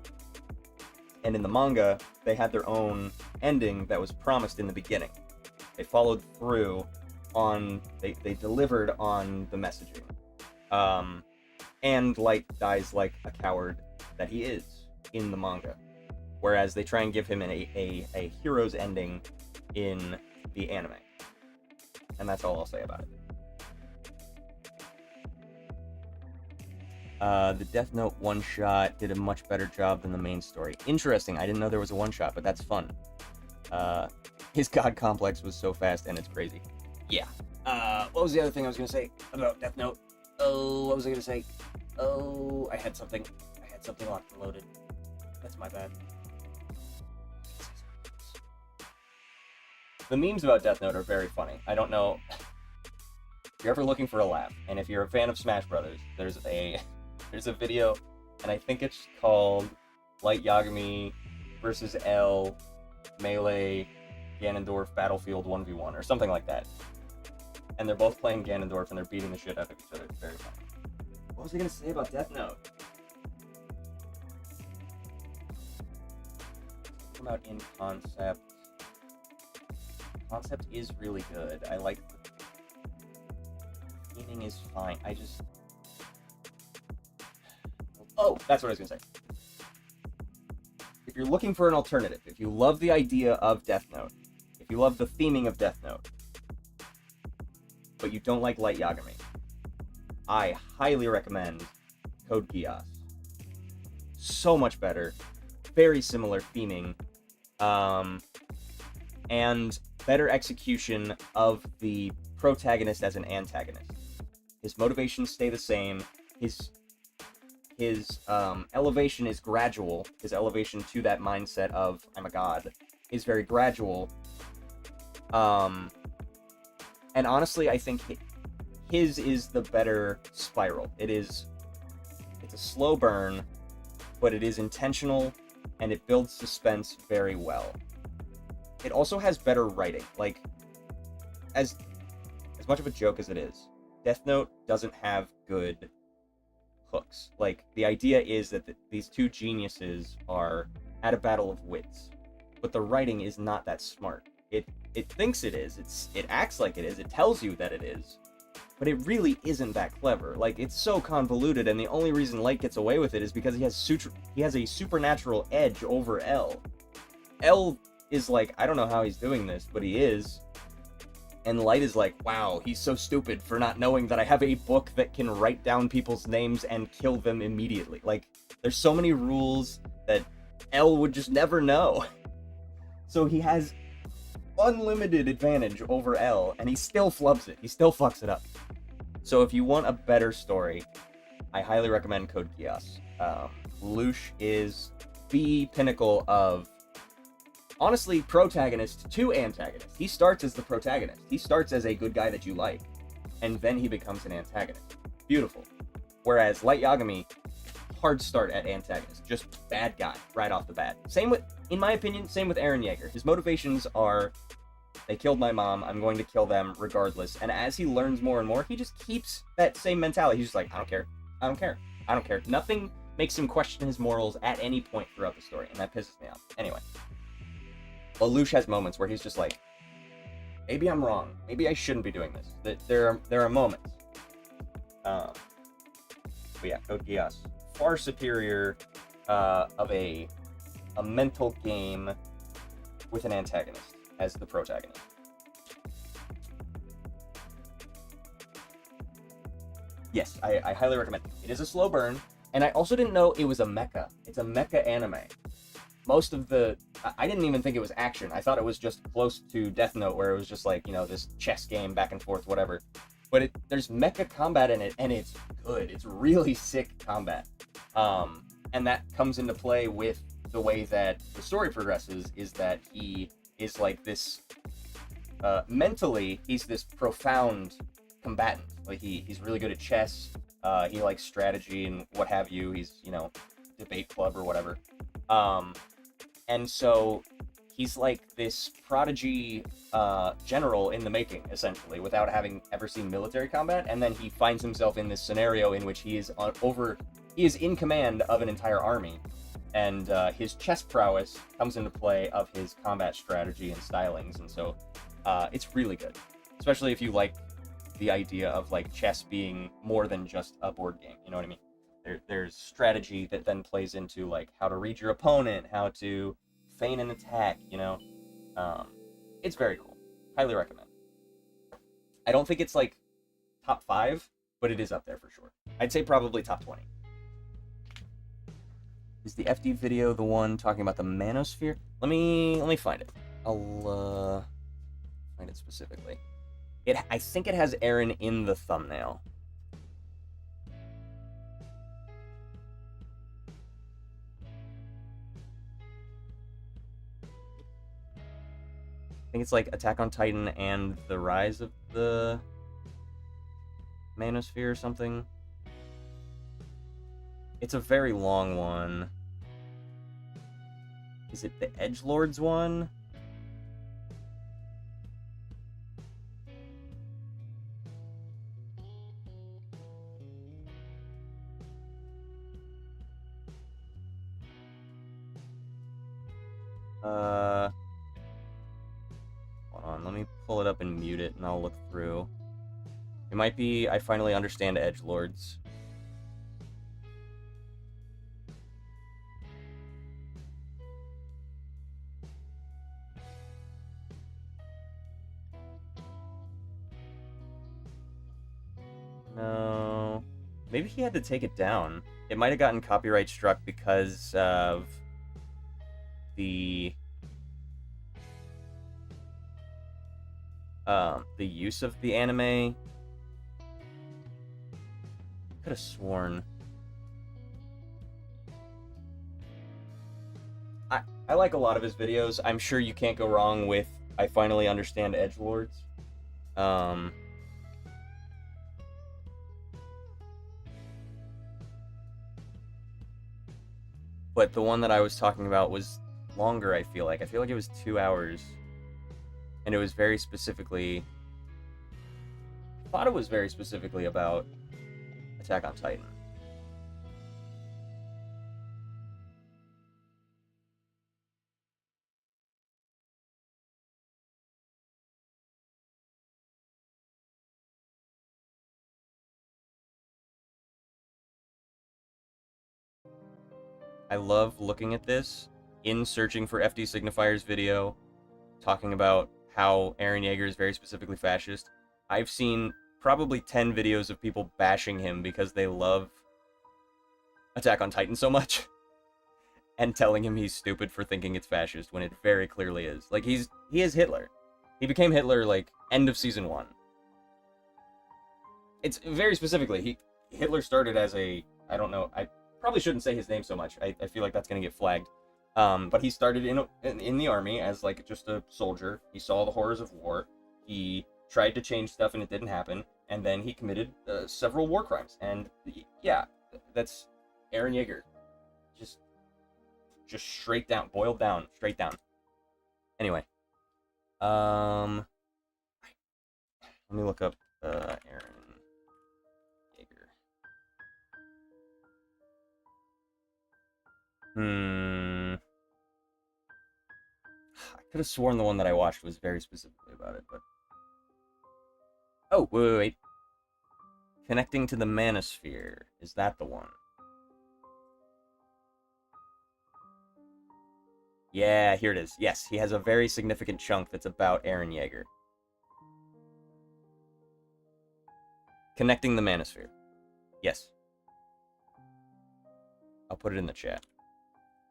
And in the manga, they had their own ending that was promised in the beginning. They followed through on, they delivered on the messaging. And Light dies like a coward that he is in the manga. Whereas they try and give him a hero's ending in the anime. And that's all I'll say about it. The Death Note one-shot did a much better job than the main story. Interesting, I didn't know there was a one-shot, but that's fun. His god complex was so fast, and it's crazy. Yeah. What was the other thing I was going to say about Death Note? Oh, what was I going to say? Oh, I had something locked and loaded. That's my bad. The memes about Death Note are very funny. I don't know if you're ever looking for a laugh, and if you're a fan of Smash Brothers, there's a video, and I think it's called Light Yagami versus L Melee Ganondorf Battlefield 1v1 or something like that. And they're both playing Ganondorf and they're beating the shit out of each other. It's very funny. What was I gonna say about Death Note? Talking about in concept. Concept is really good. I like the theming is fine. Oh, that's what I was gonna say. If you're looking for an alternative, if you love the idea of Death Note, if you love the theming of Death Note, but you don't like Light Yagami, I highly recommend Code Geass. So much better, very similar theming, and better execution of the protagonist as an antagonist. His motivations stay the same. his elevation is gradual. His elevation to that mindset of I'm a god is very gradual. And honestly, I think his is the better spiral. It's a slow burn, but it is intentional, and it builds suspense very well. It also has better writing. Like, as much of a joke as it is, Death Note doesn't have good hooks. Like, the idea is that these two geniuses are at a battle of wits, but the writing is not that smart. It thinks it is. It acts like it is. It tells you that it is, but it really isn't that clever. Like, it's so convoluted, and the only reason Light gets away with it is because he has a supernatural edge over L. L is like, I don't know how he's doing this, but he is. And Light is like, wow, he's so stupid for not knowing that I have a book that can write down people's names and kill them immediately. Like, there's so many rules that L would just never know. So he has unlimited advantage over L, and he still flubs it. He still fucks it up. So if you want a better story, I highly recommend Code Geass. Lelouch is the pinnacle of, honestly, protagonist to antagonist. He starts as the protagonist. He starts as a good guy that you like, and then he becomes an antagonist. Beautiful. Whereas Light Yagami, hard start at antagonist. Just bad guy right off the bat. In my opinion, same with Eren Yeager. His motivations are, they killed my mom, I'm going to kill them regardless. And as he learns more and more, he just keeps that same mentality. He's just like, I don't care. I don't care. I don't care. Nothing makes him question his morals at any point throughout the story, and that pisses me off. Anyway. Lelouch has moments where he's just like, maybe I'm wrong. Maybe I shouldn't be doing this. There are moments. But yeah, Code Geass. Far superior of a mental game with an antagonist as the protagonist. Yes, I highly recommend it. It is a slow burn, and I also didn't know it was a mecha. It's a mecha anime. Most of I didn't even think it was action. I thought it was just close to Death Note, where it was just like, this chess game back and forth, whatever. But there's mecha combat in it, and it's good. It's really sick combat. And that comes into play with the way that the story progresses, is that he is like this, mentally, he's this profound combatant. Like, he's really good at chess. He likes strategy and what have you. He's, debate club or whatever. And so he's like this prodigy general in the making, essentially, without having ever seen military combat. And then he finds himself in this scenario in which he is in command of an entire army. And his chess prowess comes into play of his combat strategy and stylings. And so it's really good, especially if you like the idea of like chess being more than just a board game. You know what I mean? There's strategy that then plays into like how to read your opponent, how to feign an attack, it's very cool. Highly recommend. I don't think it's like top 5, but it is up there for sure. I'd say probably top 20. Is the FD video the one talking about the manosphere? Let me find it. I'll find it specifically. I think it has Eren in the thumbnail. I think it's like Attack on Titan and the Rise of the Manosphere or something. It's a very long one. Is it the Edgelords one? Hold on, let me pull it up and mute it, and I'll look through. It might be I finally understand Edgelords. No. Maybe he had to take it down. It might have gotten copyright struck because of the use of the anime. Could have sworn. I like a lot of his videos. I'm sure you can't go wrong with I finally understand edgelords. Um, but the one that I was talking about was longer, I feel like. I feel like it was 2 hours. And it was very specifically... I thought it was very specifically about Attack on Titan. I love looking at this in searching for FD Signifier's video talking about how Eren Yeager is very specifically fascist. I've seen probably 10 videos of people bashing him because they love Attack on Titan so much and telling him he's stupid for thinking it's fascist when it very clearly is. Like, he is Hitler. He became Hitler, like, end of season 1. It's very specifically, Hitler started as a, I don't know, I probably shouldn't say his name so much. I feel like that's going to get flagged. But he started in the army as, like, just a soldier. He saw the horrors of war. He tried to change stuff and it didn't happen. And then he committed several war crimes. And, yeah, that's Eren Yeager. Just straight down, boiled down, straight down. Anyway. Let me look up Eren Yeager. I could have sworn the one that I watched was very specifically about it, but... Oh, wait. Connecting to the Manosphere. Is that the one? Yeah, here it is. Yes, he has a very significant chunk that's about Eren Yeager. Connecting the Manosphere. Yes. I'll put it in the chat.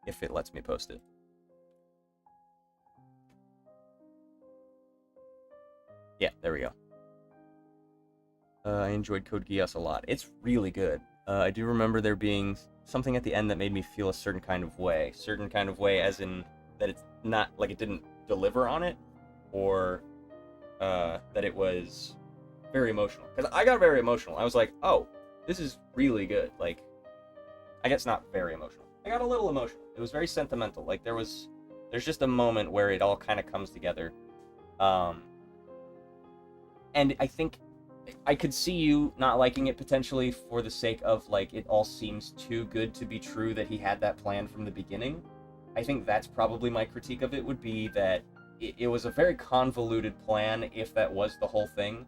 If it lets me post it. Yeah, there we go. I enjoyed Code Geass a lot. It's really good. I do remember there being something at the end that made me feel a certain kind of way. Certain kind of way as in that it's not, like it didn't deliver on it, or that it was very emotional. Because I got very emotional. I was like, oh, this is really good. Like, I guess not very emotional. I got a little emotional. It was very sentimental. Like, there's just a moment where it all kind of comes together. And I think I could see you not liking it potentially for the sake of, like, it all seems too good to be true that he had that plan from the beginning. I think that's probably my critique of it, would be that it was a very convoluted plan, if that was the whole thing.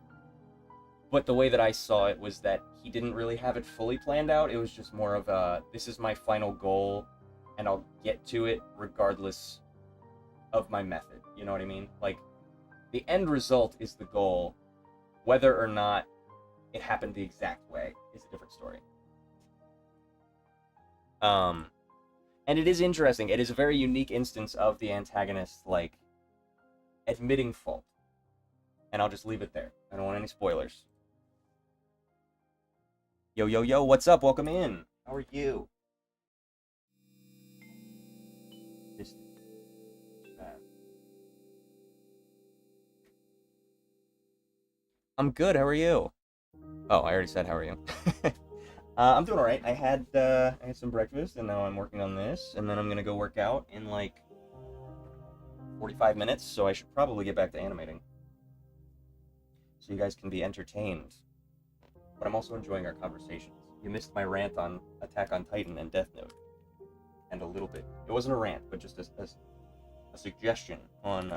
But the way that I saw it was that he didn't really have it fully planned out. It was just more of a, this is my final goal, and I'll get to it regardless of my method. You know what I mean? Like, the end result is the goal. Whether or not it happened the exact way is a different story. And it is interesting. It is a very unique instance of the antagonist, like, admitting fault. And I'll just leave it there. I don't want any spoilers. Yo, yo, yo, what's up? Welcome in. How are you? I'm good. How are you? Oh, I already said how are you. I'm doing all right. I had some breakfast, and now I'm working on this, and then I'm gonna go work out in like 45 minutes. So I should probably get back to animating, so you guys can be entertained. But I'm also enjoying our conversations. You missed my rant on Attack on Titan and Death Note, and a little bit. It wasn't a rant, but just a suggestion on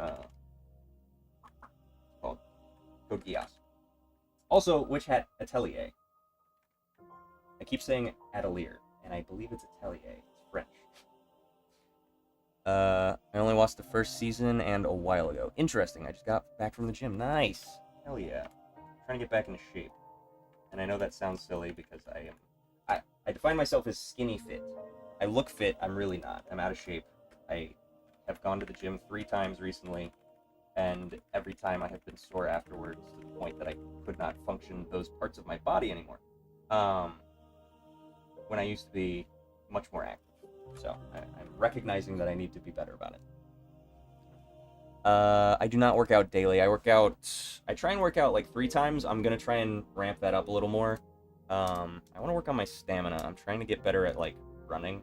called Code Geass. Also, Witch Hat Atelier. I keep saying Atelier, and I believe it's Atelier. It's French. I only watched the first season and a while ago. Interesting. I just got back from the gym. Nice. Hell yeah. I'm trying to get back into shape. And I know that sounds silly because I define myself as skinny fit. I look fit. I'm really not. I'm out of shape. I have gone to the gym 3 times recently, and every time I have been sore afterwards to the point that I could not function those parts of my body anymore. When I used to be much more active. So I'm recognizing that I need to be better about it. I do not work out daily. I try and work out like 3 times. I'm gonna try and ramp that up a little more. I want to work on my stamina. I'm trying to get better at like running.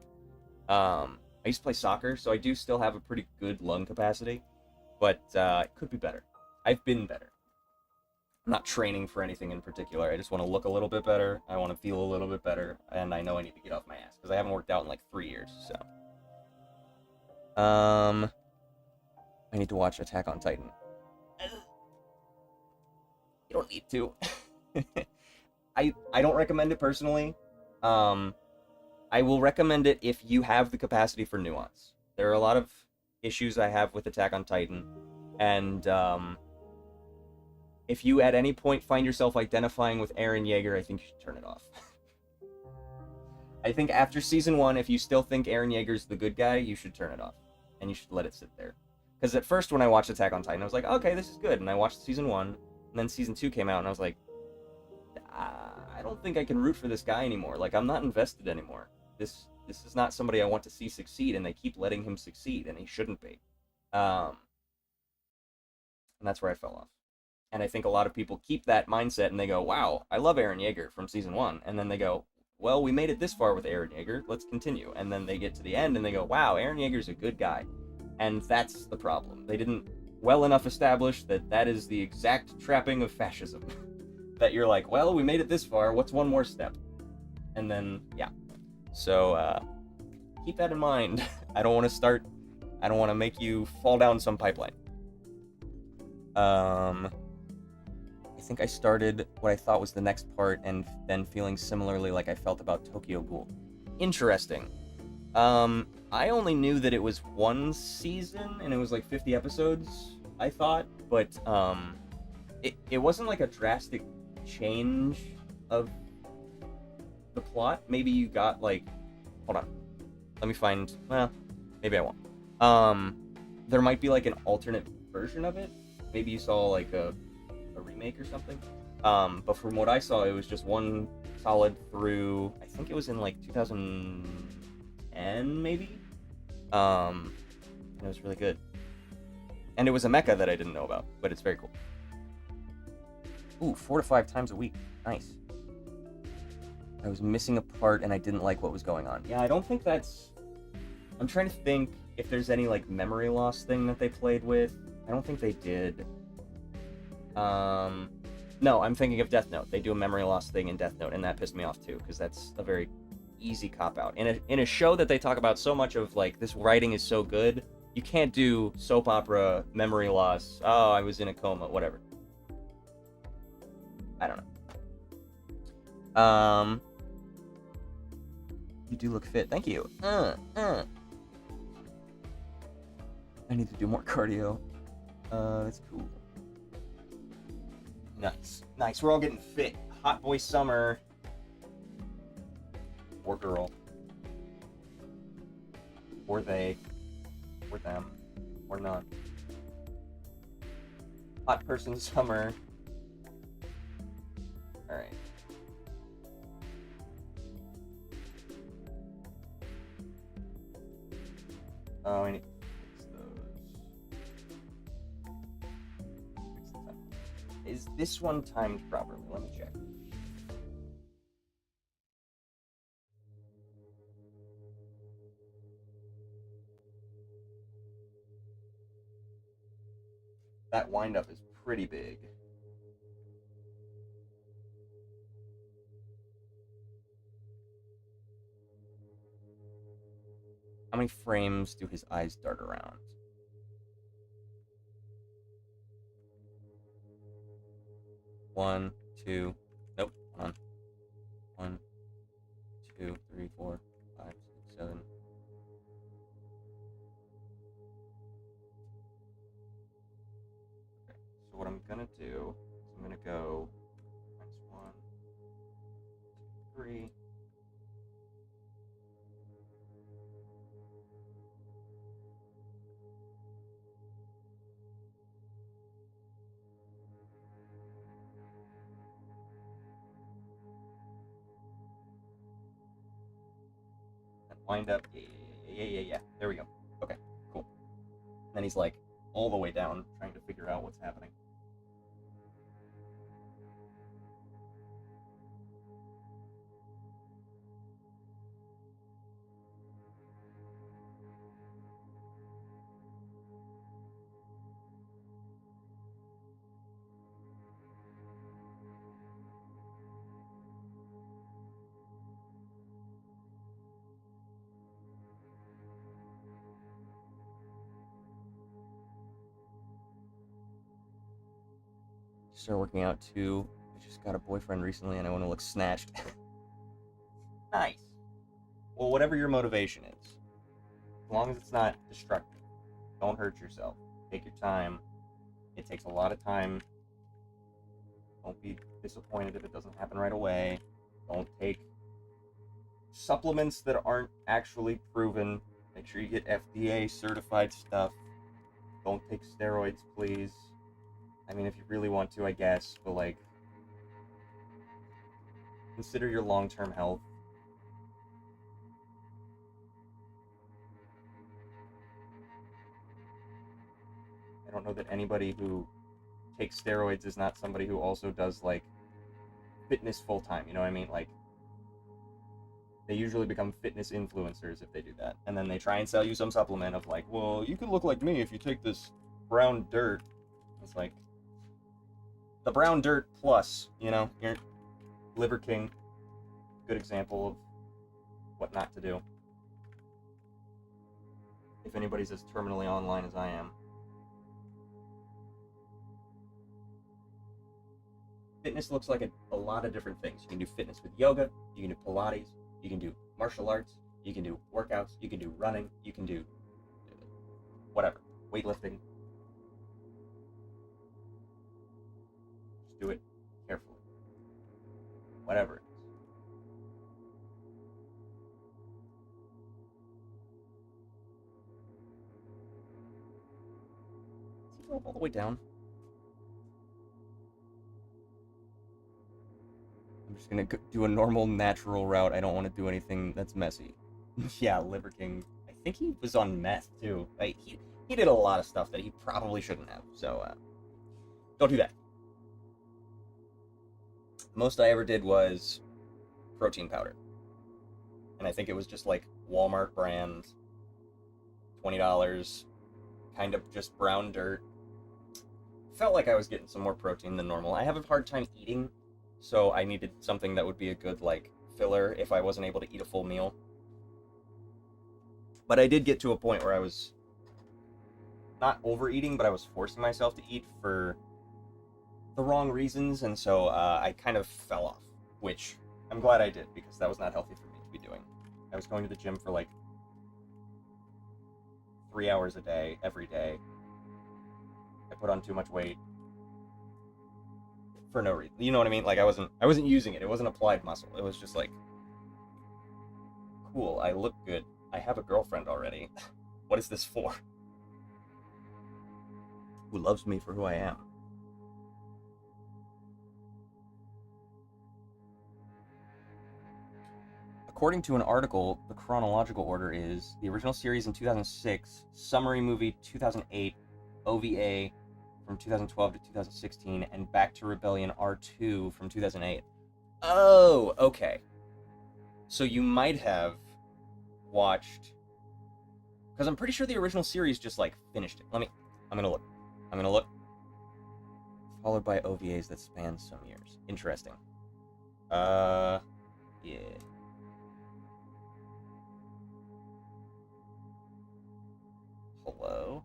I used to play soccer, so I do still have a pretty good lung capacity, but it could be better. I've been better. I'm not training for anything in particular. I just want to look a little bit better. I want to feel a little bit better, and I know I need to get off my ass because I haven't worked out in like 3 years. So, I need to watch Attack on Titan. You don't need to. I don't recommend it personally. I will recommend it if you have the capacity for nuance. There are a lot of issues I have with Attack on Titan, and if you at any point find yourself identifying with Eren Yeager, I think you should turn it off. I think after season 1, if you still think Eren Yeager's the good guy, you should turn it off, and you should let it sit there. Because at first, when I watched Attack on Titan, I was like, okay, this is good, and I watched season 1, and then season 2 came out, and I was like, I don't think I can root for this guy anymore. Like, I'm not invested anymore. This is not somebody I want to see succeed, and they keep letting him succeed, and he shouldn't be. And that's where I fell off. And I think a lot of people keep that mindset, and they go, wow, I love Eren Yeager from season 1. And then they go, well, we made it this far with Eren Yeager, let's continue. And then they get to the end, and they go, wow, Eren Yeager's a good guy. And that's the problem. They didn't well enough establish that that is the exact trapping of fascism. That you're like, well, we made it this far, what's one more step? And then, yeah. So, keep that in mind. I don't want to make you fall down some pipeline. I think I started what I thought was the next part, and then feeling similarly like I felt about Tokyo Ghoul. Interesting. I only knew that it was 1 season, and it was like 50 episodes, I thought, but, it wasn't like a drastic change of the plot. Maybe you got like, hold on, let me find, well, maybe I won't. There might be like an alternate version of it. Maybe you saw like a remake or something. But from what I saw, it was just one solid through, I think it was in like 2010 maybe. And it was really good. And it was a mecha that I didn't know about, but it's very cool. Ooh, 4 to 5 times a week. Nice. I was missing a part and I didn't like what was going on. Yeah, I don't think that's... I'm trying to think if there's any, like, memory loss thing that they played with. I don't think they did. No, I'm thinking of Death Note. They do a memory loss thing in Death Note, and that pissed me off, too, because that's a very easy cop-out. In a show that they talk about so much of, like, this writing is so good, you can't do soap opera, memory loss, oh, I was in a coma, whatever. I don't know. You do look fit. Thank you. I need to do more cardio. That's cool. Nice. Nice. We're all getting fit. Hot boy summer. Or girl. Or they. Or them. Or none. Hot person summer. Alright. Oh, I need to fix those. Fix the time. Is this one timed properly? Let me check. That windup is pretty big. How many frames do his eyes dart around? One, two, nope, hold on. 1, 2, 3, 4, 5, 6, 7. Okay, so what I'm gonna do is I'm gonna go -1, 2, 3. Wind up. Yeah. Yeah. There we go. Okay, cool. And then he's like all the way down, trying to figure out what's happening. Start working out too. I just got a boyfriend recently and I want to look snatched. Nice. Well, whatever your motivation is, as long as it's not destructive, don't hurt yourself. Take your time. It takes a lot of time. Don't be disappointed if it doesn't happen right away. Don't take supplements that aren't actually proven. Make sure you get FDA certified stuff. Don't take steroids, please. I mean, if you really want to, I guess, but like, consider your long-term health. I don't know that anybody who takes steroids is not somebody who also does like fitness full-time, you know what I mean? Like, they usually become fitness influencers if they do that. And then they try and sell you some supplement of like, well, you can look like me if you take this brown dirt. It's like, the brown dirt plus, you know, you're Liver King, good example of what not to do. If anybody's as terminally online as I am. Fitness looks like a lot of different things. You can do fitness with yoga, you can do Pilates, you can do martial arts, you can do workouts, you can do running, you can do whatever, weightlifting. Just do it carefully. Whatever it is. Does he go all the way down? I'm just gonna do a normal, natural route. I don't want to do anything that's messy. Yeah, Liver King. I think he was on meth, too. Like, he did a lot of stuff that he probably shouldn't have, so, don't do that. The most I ever did was protein powder. And I think it was just, like, Walmart brand, $20, kind of just brown dirt. Felt like I was getting some more protein than normal. I have a hard time eating, so I needed something that would be a good, like, filler if I wasn't able to eat a full meal. But I did get to a point where I was not overeating, but I was forcing myself to eat for the wrong reasons, and so I kind of fell off, which I'm glad I did, because that was not healthy for me to be doing. I was going to the gym for, like, 3 hours a day, every day. I put on too much weight. For no reason. You know what I mean? Like, I wasn't using it. It wasn't applied muscle. It was just like, cool, I look good. I have a girlfriend already. What is this for? Who loves me for who I am. According to an article, the chronological order is the original series in 2006, summary movie 2008, OVA from 2012 to 2016, and Back to Rebellion R2 from 2008. Oh, okay. So you might have watched, because I'm pretty sure the original series just, like, finished it. I'm gonna look. Followed by OVAs that span some years. Interesting. Yeah. Hello?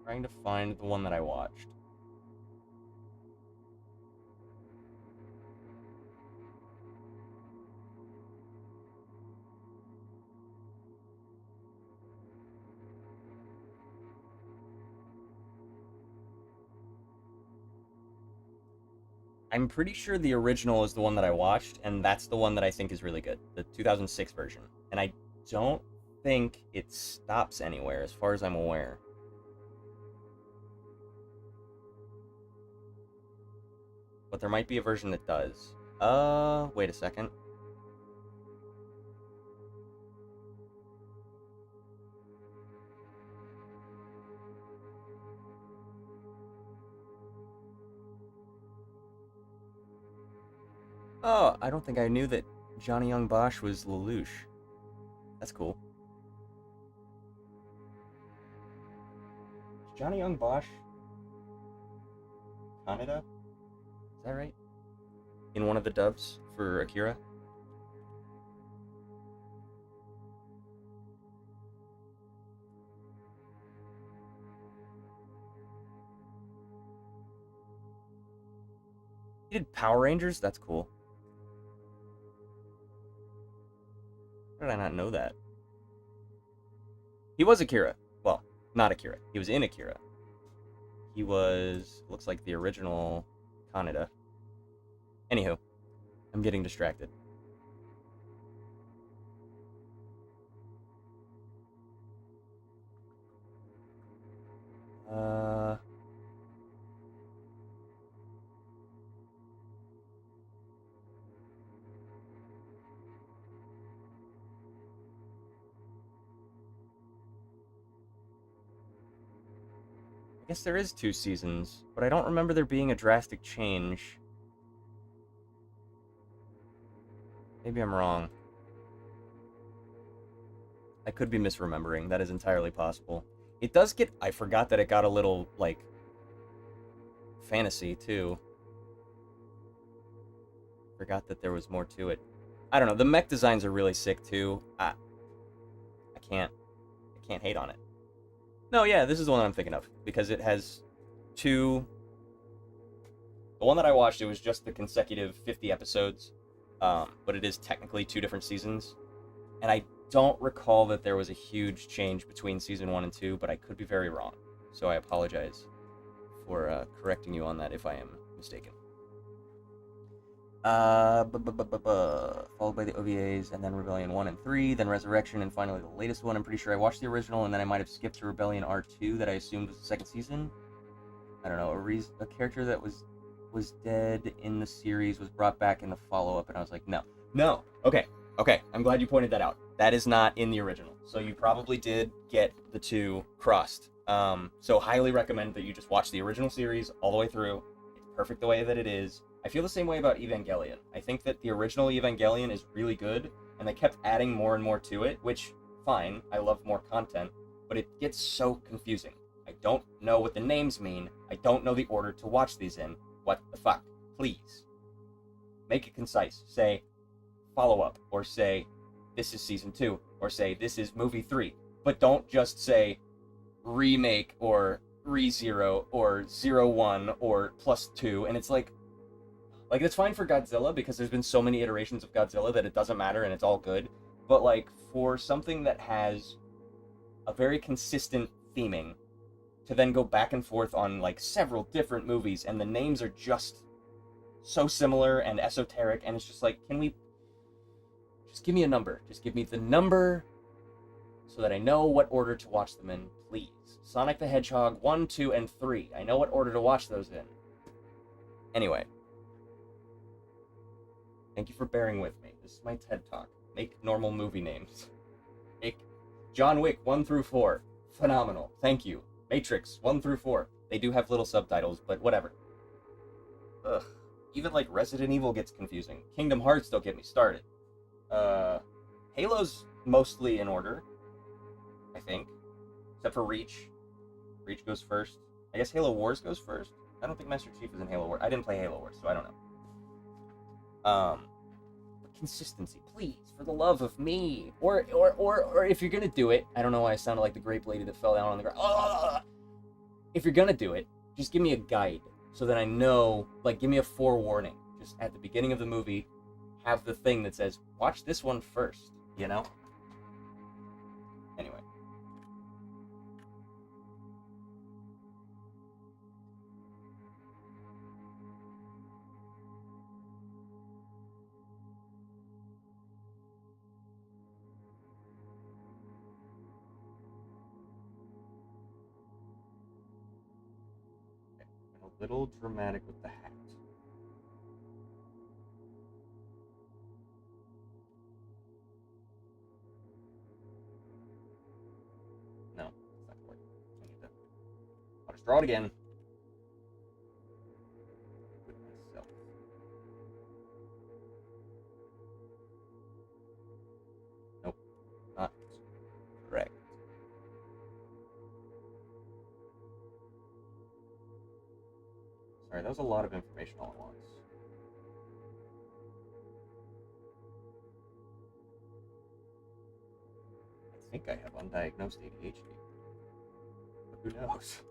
Trying to find the one that I watched. I'm pretty sure the original is the one that I watched, and that's the one that I think is really good, the 2006 version. And I don't think it stops anywhere, as far as I'm aware. But there might be a version that does. Wait a second. Oh, I don't think I knew that Johnny Young Bosch was Lelouch. That's cool. Is Johnny Young Bosch Kaneda? Is that right? In one of the dubs for Akira? He did Power Rangers? That's cool. How did I not know that? He was Akira. Well, not Akira. He was in Akira. He was, looks like the original Kaneda. Anywho, I'm getting distracted. I guess there is 2 seasons, but I don't remember there being a drastic change. Maybe I'm wrong. I could be misremembering. That is entirely possible. It does get... I forgot that it got a little, like, fantasy, too. Forgot that there was more to it. I don't know. The mech designs are really sick, too. I can't hate on it. No, yeah, this is the one I'm thinking of, because it has 2... The one that I watched, it was just the consecutive 50 episodes, but it is technically 2 different seasons, and I don't recall that there was a huge change between season 1 and 2, but I could be very wrong, so I apologize for correcting you on that if I am mistaken. Followed by the OVAs, and then Rebellion 1 and 3, then Resurrection, and finally the latest one. I'm pretty sure I watched the original, and then I might have skipped to Rebellion R2 that I assumed was the second season. I don't know, a character that was dead in the series was brought back in the follow-up, and I was like, no. Okay, I'm glad you pointed that out. That is not in the original, so you probably did get the 2 crossed. So highly recommend that you just watch the original series all the way through. It's perfect the way that it is. I feel the same way about Evangelion. I think that the original Evangelion is really good, and they kept adding more and more to it, which, fine, I love more content, but it gets so confusing. I don't know what the names mean. I don't know the order to watch these in. What the fuck? Please. Make it concise. Say, follow-up, or say, this is season 2, or say, this is movie 3. But don't just say, remake, or re-zero, or 0-1, or +2, and it's like, it's fine for Godzilla, because there's been so many iterations of Godzilla that it doesn't matter and it's all good. But, like, for something that has a very consistent theming, to then go back and forth on, like, several different movies, and the names are just so similar and esoteric, and it's just like, can we... Just give me a number. Just give me the number so that I know what order to watch them in, please. Sonic the Hedgehog 1, 2, and 3. I know what order to watch those in. Anyway. Thank you for bearing with me. This is my TED Talk. Make normal movie names. Make John Wick 1 through 4. Phenomenal. Thank you. Matrix 1 through 4. They do have little subtitles, but whatever. Ugh. Even, like, Resident Evil gets confusing. Kingdom Hearts, don't get me started. Halo's mostly in order, I think. Except for Reach. Reach goes first. I guess Halo Wars goes first. I don't think Master Chief is in Halo Wars. I didn't play Halo Wars, so I don't know. But consistency, please, for the love of me. Or if you're gonna do it, I don't know why I sounded like the grape lady that fell down on the ground. If you're gonna do it, just give me a guide so that I know, like, give me a forewarning. Just at the beginning of the movie, have the thing that says, watch this one first, you know? Anyway. little dramatic with the hat. No, it's not gonna work. I need to. I'll just draw it again. With myself. Nope, not correct. Sorry, that was a lot of information all at once. I think I have undiagnosed ADHD. But who knows?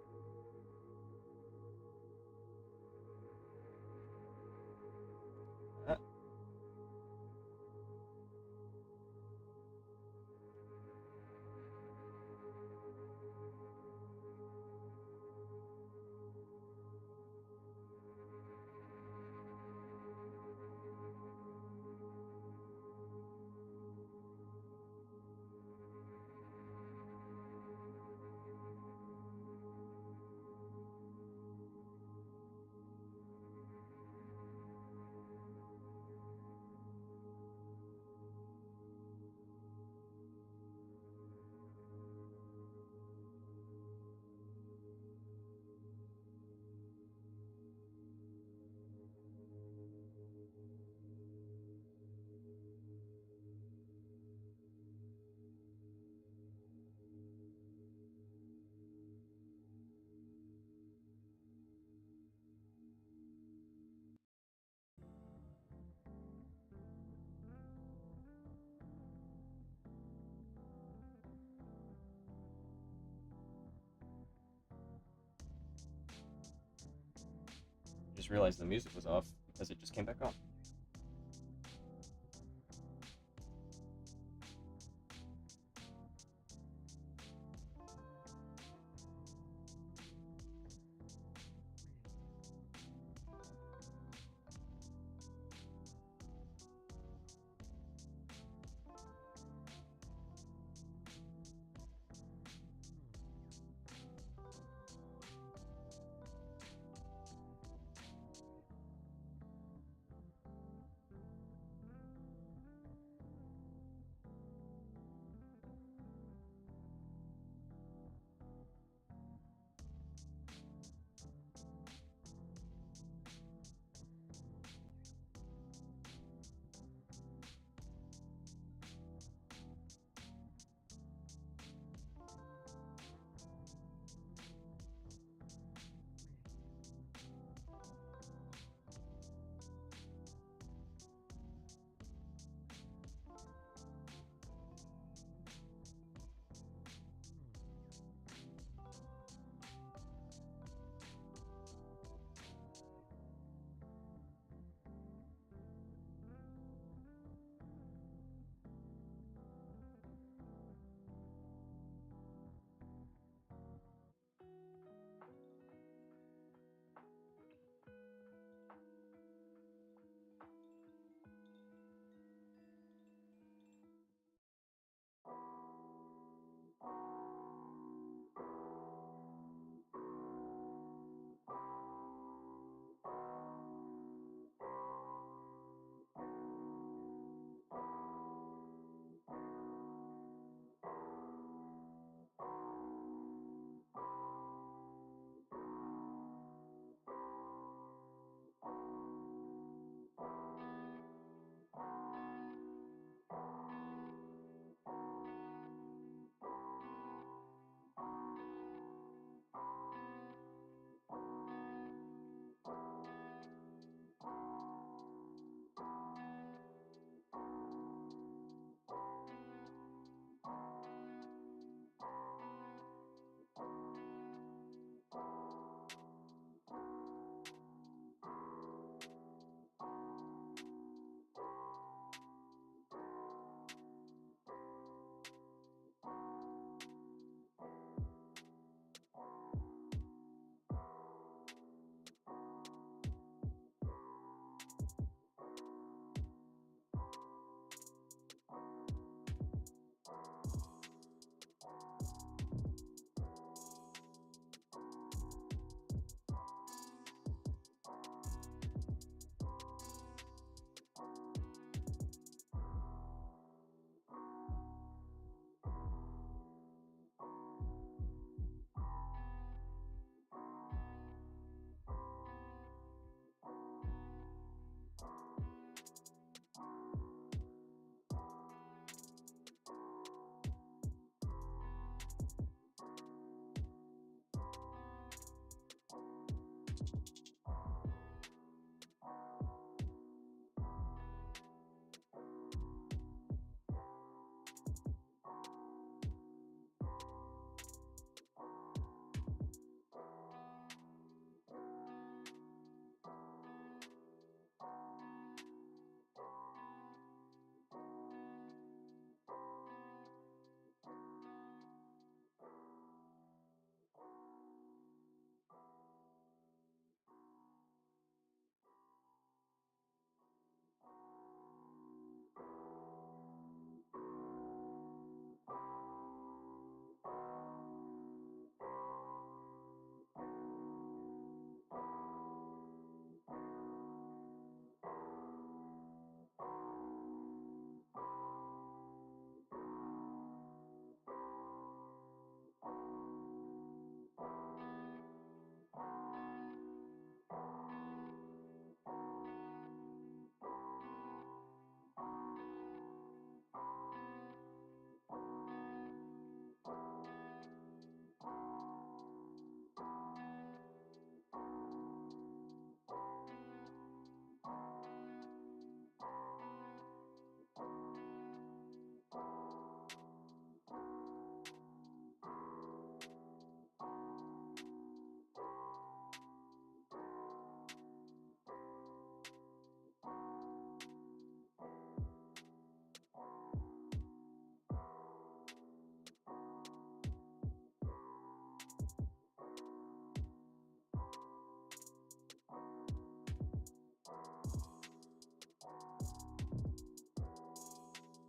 Just realized the music was off because it just came back on.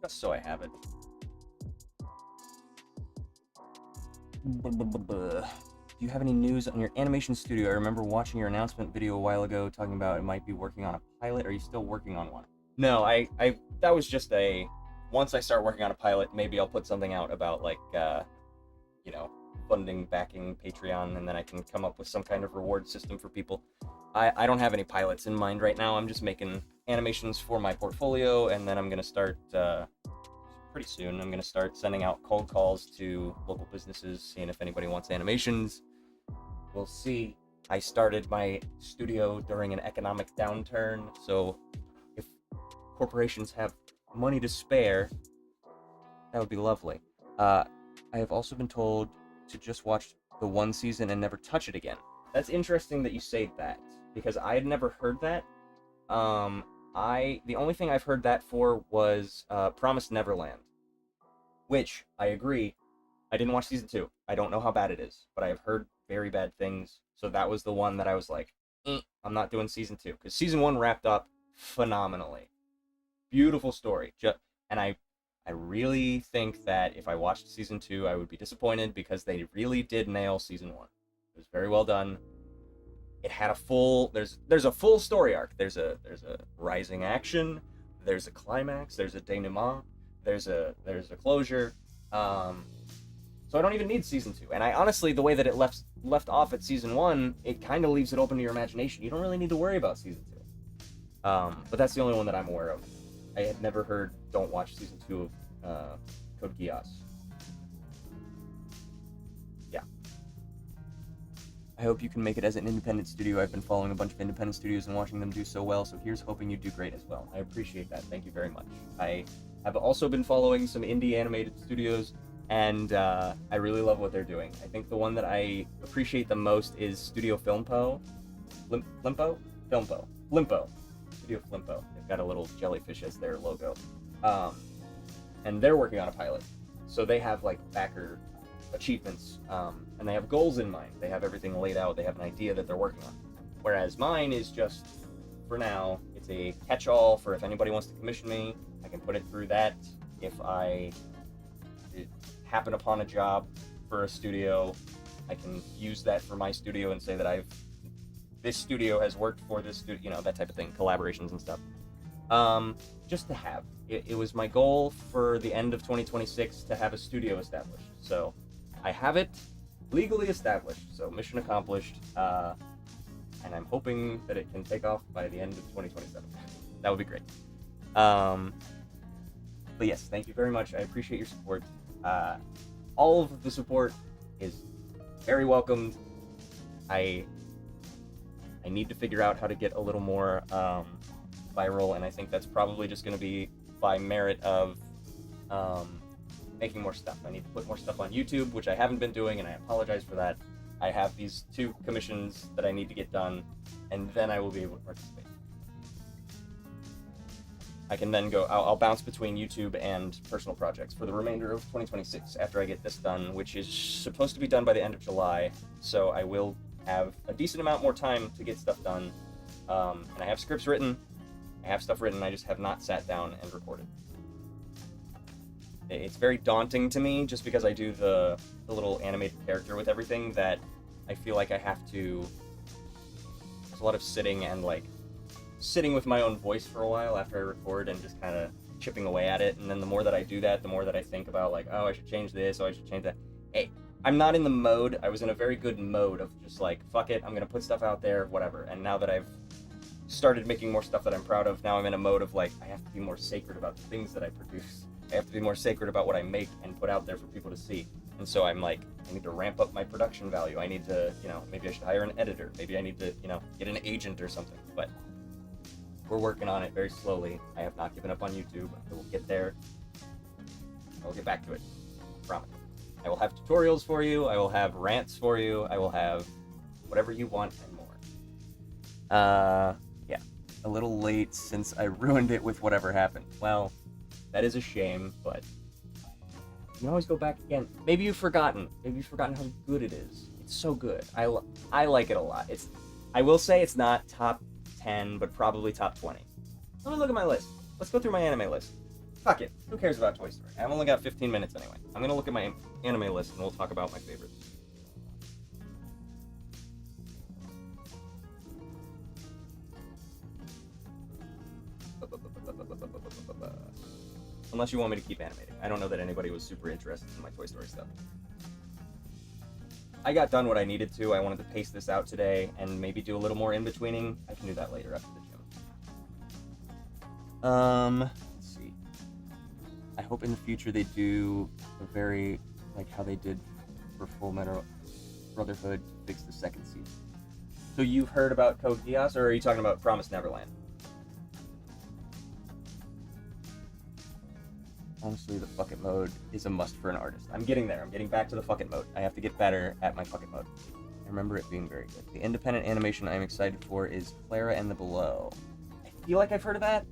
just so I have it. Do you have any news on your animation studio? I remember watching your announcement video a while ago talking about it might be working on a pilot. Are you still working on one? No, I that was just a, once I start working on a pilot, maybe I'll put something out about like, you know, funding, backing, Patreon, and then I can come up with some kind of reward system for people. I don't have any pilots in mind right now. I'm just making animations for my portfolio, and then I'm going to start, pretty soon, I'm going to start sending out cold calls to local businesses, seeing if anybody wants animations. We'll see. I started my studio during an economic downturn, so if corporations have money to spare, that would be lovely. I have also been told to just watch the one season and never touch it again. That's interesting that you say that, because I had never heard that. The only thing I've heard that for was Promised Neverland, which I agree. I didn't watch season 2. I don't know how bad it is, but I have heard very bad things. So that was the one that I was like, I'm not doing season 2, because season 1 wrapped up phenomenally. Beautiful story. And I really think that if I watched season 2, I would be disappointed, because they really did nail season 1. It was very well done. It had a full, there's a full story arc. There's a rising action, there's a climax, there's a denouement, there's a closure. So I don't even need season 2. And I honestly, the way that it left off at season 1, it kind of leaves it open to your imagination. You don't really need to worry about season 2. But that's the only one that I'm aware of. I had never heard don't watch season 2 of Code Geass. Yeah. I hope you can make it as an independent studio. I've been following a bunch of independent studios and watching them do so well, so here's hoping you do great as well. I appreciate that. Thank you very much. I have also been following some indie animated studios, and I really love what they're doing. I think the one that I appreciate the most is Studio Flimpo. Flimpo? Filmpo. Flimpo. Studio Flimpo. They've got a little jellyfish as their logo. And they're working on a pilot. So they have like backer achievements, and they have goals in mind. They have everything laid out. They have an idea that they're working on. Whereas mine is just, for now, it's a catch-all for if anybody wants to commission me, I can put it through that. If I happen upon a job for a studio, I can use that for my studio and say that this studio has worked for this studio, you know, that type of thing, collaborations and stuff. Just to have. It was my goal for the end of 2026 to have a studio established. So I have it legally established, so mission accomplished, and I'm hoping that it can take off by the end of 2027. That would be great. But yes, thank you very much. I appreciate your support. All of the support is very welcomed. I need to figure out how to get a little more viral, and I think that's probably just going to be by merit of making more stuff. I need to put more stuff on YouTube, which I haven't been doing, and I apologize for that. I have these 2 commissions that I need to get done, and then I will be able to participate. I can then go, I'll bounce between YouTube and personal projects for the remainder of 2026 after I get this done, which is supposed to be done by the end of July, so I will have a decent amount more time to get stuff done. And I have scripts written, I have stuff written, I just have not sat down and recorded. It's very daunting to me, just because I do the little animated character with everything, that I feel like I have to... There's a lot of sitting and, like, sitting with my own voice for a while after I record and just kind of chipping away at it, and then the more that I do that, the more that I think about, like, oh, I should change this, oh, I should change that. Hey, I'm not in the mode. I was in a very good mode of just like, fuck it, I'm gonna put stuff out there, whatever. And now that I've started making more stuff that I'm proud of, now I'm in a mode of like, I have to be more sacred about the things that I produce. I have to be more sacred about what I make and put out there for people to see. And so I'm like, I need to ramp up my production value. I need to, you know, maybe I should hire an editor. Maybe I need to, you know, get an agent or something. But we're working on it very slowly. I have not given up on YouTube. I will get there. I will get back to it. I promise. I will have tutorials for you. I will have rants for you. I will have whatever you want and more. Yeah. A little late since I ruined it with whatever happened. Well, that is a shame, but you can always go back again. Maybe you've forgotten. Maybe you've forgotten how good it is. It's so good. I like it a lot. I will say it's not top 10, but probably top 20. Let me look at my list. Let's go through my anime list. Fuck it. Who cares about Toy Story? I've only got 15 minutes anyway. I'm gonna look at my anime list and we'll talk about my favorites. Unless you want me to keep animating. I don't know that anybody was super interested in my Toy Story stuff. I got done what I needed to. I wanted to pace this out today and maybe do a little more in-betweening. I can do that later after the gym. Let's see. I hope in the future they do a very, like how they did for Full Metal Brotherhood to fix the second season. So you've heard about Code Geass, or are you talking about Promised Neverland? Honestly, the fuck it mode is a must for an artist. I'm getting there. I'm getting back to the fuck it mode. I have to get better at my fuck it mode. I remember it being very good. The independent animation I'm excited for is Clara and the Below. I feel like I've heard of that.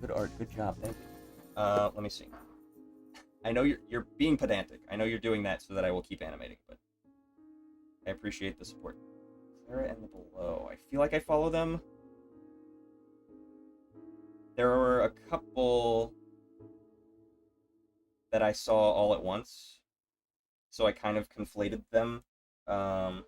Good art. Good job. Thank you. Let me see. I know you're being pedantic. I know you're doing that so that I will keep animating, but I appreciate the support. Clara and the Below. I feel like I follow them. There were a couple that I saw all at once, so I kind of conflated them. Below.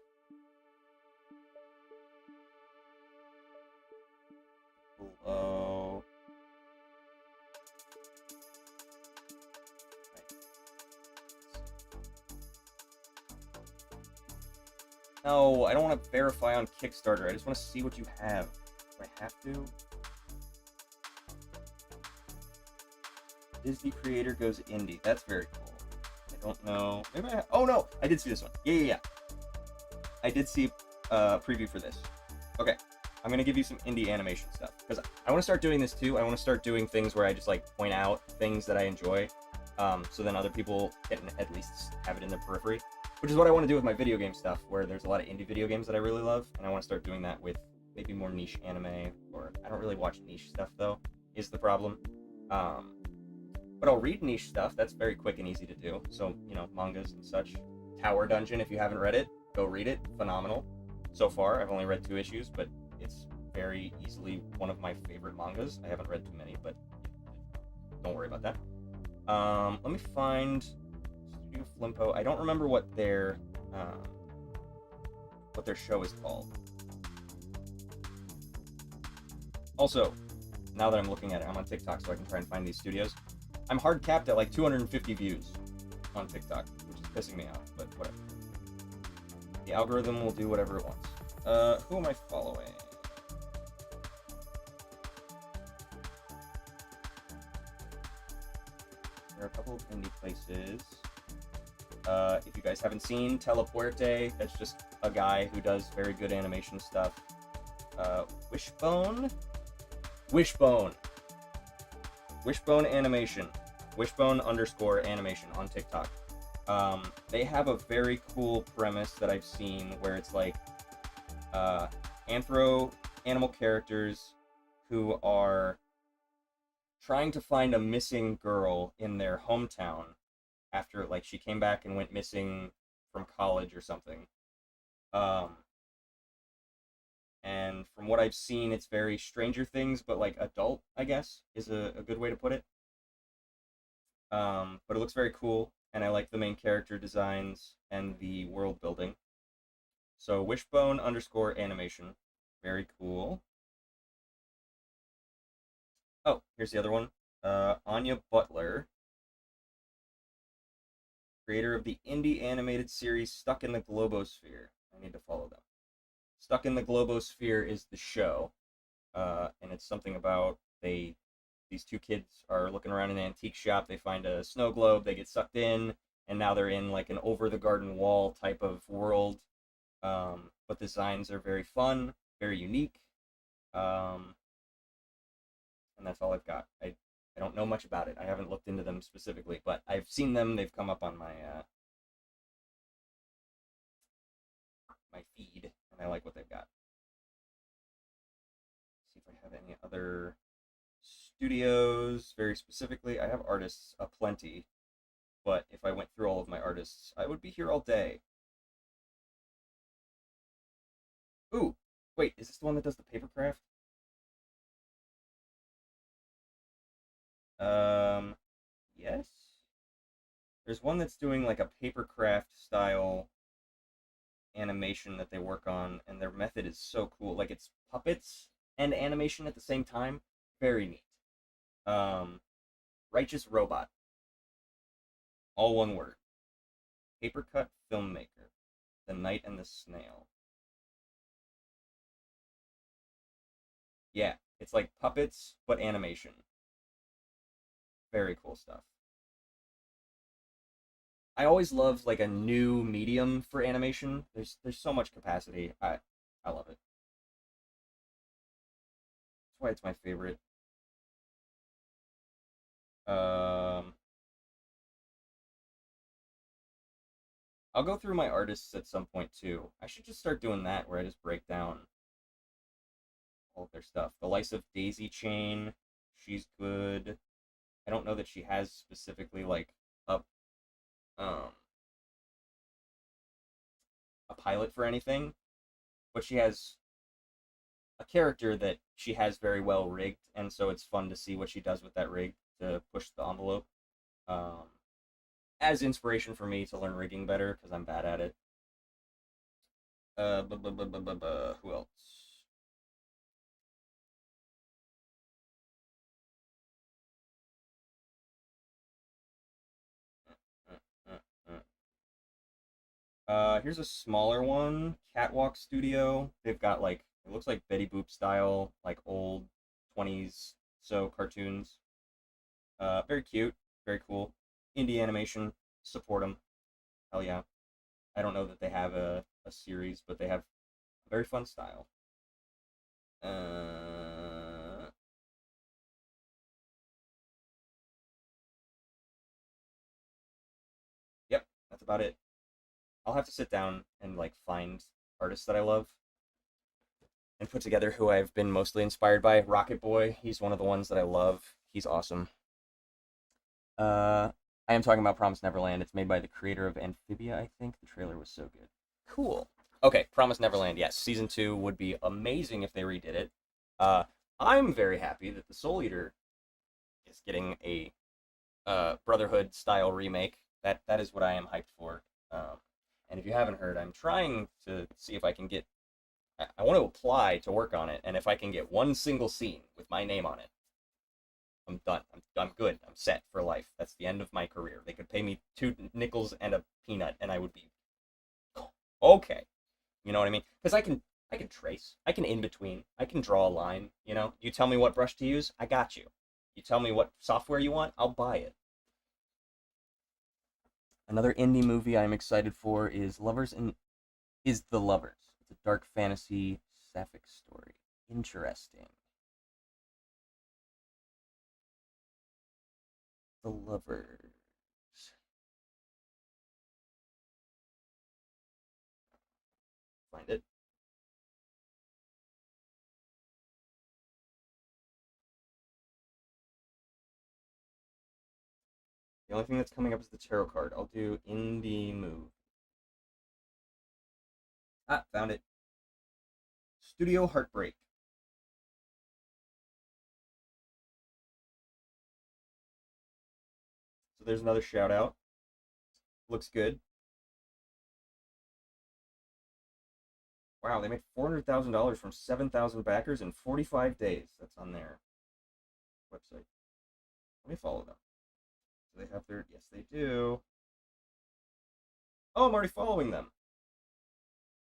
No, I don't want to verify on Kickstarter. I just want to see what you have. Do I have to? Disney creator goes indie. That's very cool. I don't know. Maybe oh no, I did see this one. Yeah. I did see a preview for this. Okay, I'm gonna give you some indie animation stuff because I want to start doing this too. I want to start doing things where I just like point out things that I enjoy, so then other people can at least have it in their periphery. Which is what I want to do with my video game stuff, where there's a lot of indie video games that I really love, and I want to start doing that with maybe more niche anime, or I don't really watch niche stuff though, is the problem. But I'll read niche stuff. That's very quick and easy to do. So, you know, mangas and such. Tower Dungeon, if you haven't read it, go read it. Phenomenal. So far, I've only read 2 issues, but it's very easily one of my favorite mangas. I haven't read too many, but don't worry about that. Let me find Studio Flimpo. I don't remember what their show is called. Also, now that I'm looking at it, I'm on TikTok, so I can try and find these studios. I'm hard capped at like 250 views on TikTok, which is pissing me off, but whatever. The algorithm will do whatever it wants. Who am I following? There are a couple of indie places. If you guys haven't seen Telepuerte, that's just a guy who does very good animation stuff. Wishbone Animation. Wishbone_animation on TikTok. They have a very cool premise that I've seen where it's like animal characters who are trying to find a missing girl in their hometown after like she came back and went missing from college or something. And from what I've seen, it's very Stranger Things, but like adult, I guess, is a good way to put it. But it looks very cool, and I like the main character designs and the world building. So Wishbone_animation. Very cool. Oh, here's the other one. Anya Butler, creator of the indie animated series Stuck in the Globosphere. I need to follow them. Stuck in the Globosphere is the show, and it's something about these 2 kids are looking around in an antique shop, they find a snow globe, they get sucked in, and now they're in like an over-the-garden wall type of world, but the designs are very fun, very unique, and that's all I've got. I don't know much about it. I haven't looked into them specifically, but I've seen them, they've come up on my my feed, and I like what they've got. Let's see if I have any other studios very specifically. I have artists aplenty, but if I went through all of my artists, I would be here all day. Ooh, wait, is this the one that does the paper craft? Yes. There's one that's doing like a papercraft style animation that they work on, and their method is so cool. Like it's puppets and animation at the same time. Very neat. Um, Righteous Robot. All one word. Papercut filmmaker. The Knight and the Snail. Yeah, it's like puppets but animation. Very cool stuff. I always love like a new medium for animation. There's so much capacity. I love it. That's why it's my favorite. Um, I'll go through my artists at some point too. I should just start doing that where I just break down all of their stuff. The Lice of Daisy Chain, she's good. I don't know that she has specifically like a um a pilot for anything, but she has a character that she has very well rigged, and so it's fun to see what she does with that rig to push the envelope. Um, as inspiration for me to learn rigging better because I'm bad at it. Who else? Here's a smaller one, Catwalk Studio. They've got like it looks like Betty Boop style, like old 20s so cartoons. Very cute, very cool. Indie animation, support them. Hell yeah. I don't know that they have a series, but they have a very fun style. Uh, yep, that's about it. I'll have to sit down and like find artists that I love and put together who I've been mostly inspired by. Rocket Boy, he's one of the ones that I love. He's awesome. Uh, I am talking about Promise Neverland. It's made by the creator of Amphibia, I think. The trailer was so good. Cool. Okay, Promise Neverland. Yes, season 2 would be amazing if they redid it. Uh, I'm very happy that the Soul Eater is getting a Brotherhood style remake. That is what I am hyped for. And if you haven't heard, I'm trying to see if I can get. I want to apply to work on it, and if I can get one single scene with my name on it, I'm done. I'm good. I'm set for life. That's the end of my career. They could pay me 2 nickels and a peanut, and I would be okay. You know what I mean? Because I can trace. I can in between. I can draw a line. You know, you tell me what brush to use, I got you. You tell me what software you want, I'll buy it. Another indie movie I'm excited for is The Lovers. It's a dark fantasy sapphic story. Interesting. The Lovers. Find it. The only thing that's coming up is the tarot card. I'll do indie move. Ah, found it. Studio Heartbreak. So there's another shout out. Looks good. Wow, they made $400,000 from 7,000 backers in 45 days. That's on their website. Let me follow them. Do they have their? Yes, they do. Oh, I'm already following them.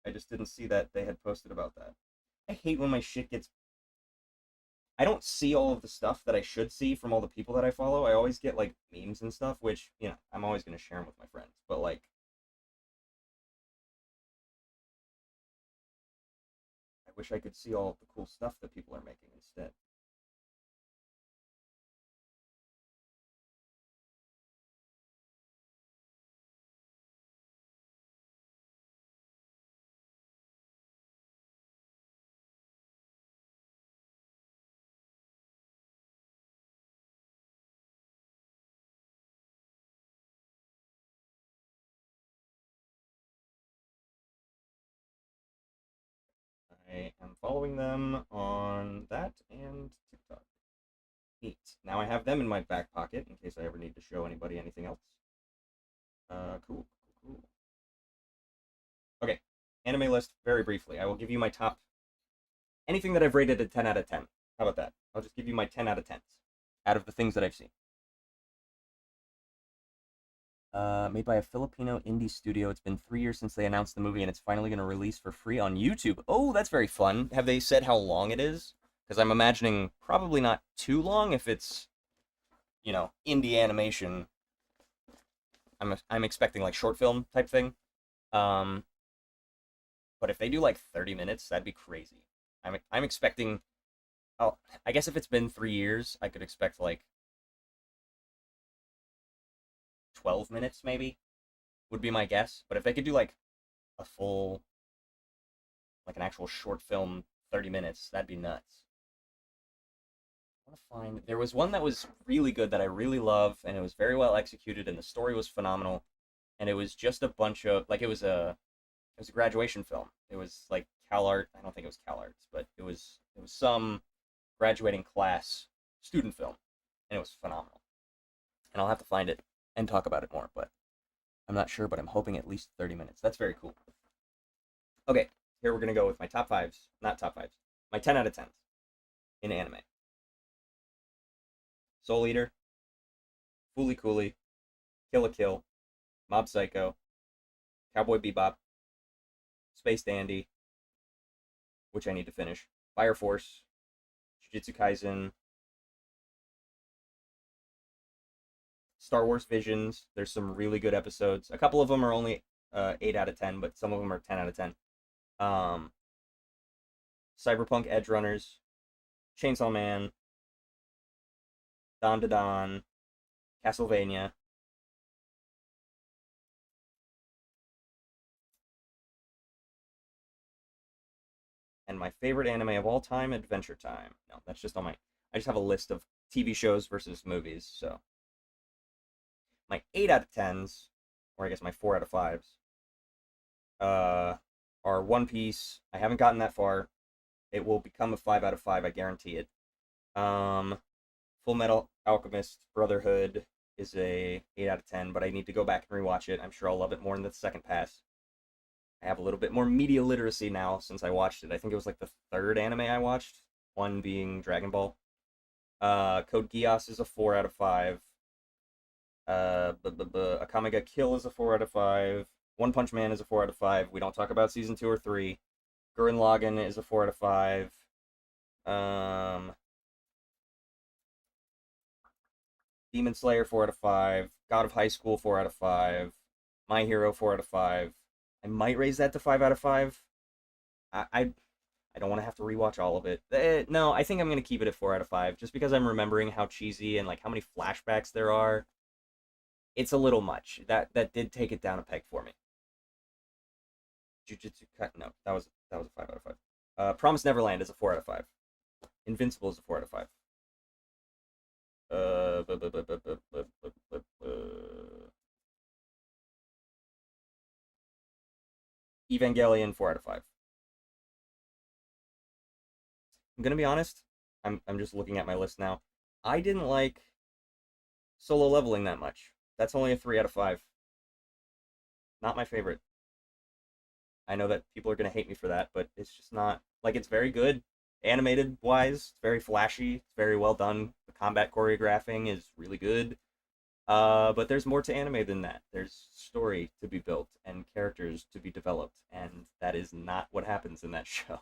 I just didn't see that they had posted about that. I hate when my shit gets. I don't see all of the stuff that I should see from all the people that I follow. I always get like memes and stuff, which I'm always gonna share them with my friends. But like, I wish I could see all of the cool stuff that people are making instead. I am following them on that and TikTok. 8. Now I have them in my back pocket in case I ever need to show anybody anything else. Cool. Okay, anime list very briefly. I will give you my top anything that I've rated a 10 out of 10. How about that? I'll just give you my 10 out of 10s out of the things that I've seen. Made by a Filipino indie studio. It's been 3 years since they announced the movie, and it's finally going to release for free on YouTube. Oh, that's very fun. Have they said how long it is? Because I'm imagining probably not too long if it's, indie animation. I'm expecting like short film type thing. But if they do like 30 minutes, that'd be crazy. I'm expecting. Oh, I guess if it's been 3 years, I could expect like 12 minutes maybe would be my guess. But if they could do like a full, like an actual short film 30 minutes, that'd be nuts. I want to find, there was one that was really good that I really love, and it was very well executed, and the story was phenomenal, and it was just a bunch of, like, it was a graduation film. It was like CalArt, I don't think it was CalArts, but it was some graduating class student film, and it was phenomenal. And I'll have to find it and talk about it more, but I'm not sure, but I'm hoping at least 30 minutes. That's very cool. Okay, here we're going to go with my top 5s, not top 5s, my 10 out of 10s in anime. Soul Eater, Fooly Cooly, Kill la Kill, Mob Psycho, Cowboy Bebop, Space Dandy, which I need to finish, Fire Force, Jujutsu Kaisen, Star Wars Visions. There's some really good episodes. A couple of them are only 8 out of 10, but some of them are 10 out of 10. Cyberpunk Edge Runners, Chainsaw Man, Don to Don, Castlevania. And my favorite anime of all time, Adventure Time. No, that's just on my... I just have a list of TV shows versus movies, so... My 8 out of 10s, or I guess my 4 out of 5s, are One Piece. I haven't gotten that far. It will become a 5 out of 5, I guarantee it. Full Metal Alchemist Brotherhood is a 8 out of 10, but I need to go back and rewatch it. I'm sure I'll love it more in the second pass. I have a little bit more media literacy now since I watched it. I think it was like the 3rd anime I watched, one being Dragon Ball. Code Geass is a 4 out of 5. Akame ga Kill is a 4 out of 5. One Punch Man is a 4 out of 5. We don't talk about season 2 or 3. Gurren Lagann is a 4 out of 5. Demon Slayer 4 out of 5. God of High School 4 out of 5. My Hero 4 out of 5. I might raise that to 5 out of 5. I don't want to have to rewatch all of it. No, I think I'm going to keep it at 4 out of 5, just because I'm remembering how cheesy and like how many flashbacks there are. It's a little much. That did take it down a peg for me. Jujutsu Kaisen, no, that was a 5 out of 5. Promised Neverland is a 4 out of 5. Invincible is a 4 out of 5. Evangelion 4 out of 5. I'm gonna be honest. I'm just looking at my list now. I didn't like Solo Leveling that much. That's only a 3 out of 5. Not my favorite. I know that people are gonna hate me for that, but it's just not, like, it's very good animated wise. It's very flashy. It's very well done. The combat choreographing is really good. But there's more to anime than that. There's story to be built and characters to be developed, and that is not what happens in that show.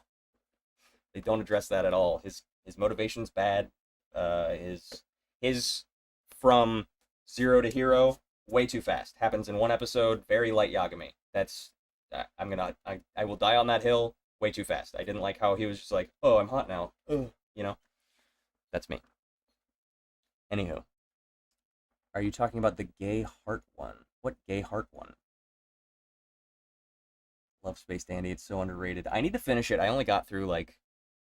They don't address that at all. His motivation's bad. His from zero to hero way too fast. Happens in one episode. Very light Yagami. That's I will die on that hill way too fast. I didn't like how he was just like, oh, I'm hot now. Ugh. That's me. Anywho. Are you talking about the Gay Heart one? What Gay Heart one? Love Space Dandy. It's so underrated. I need to finish it. I only got through like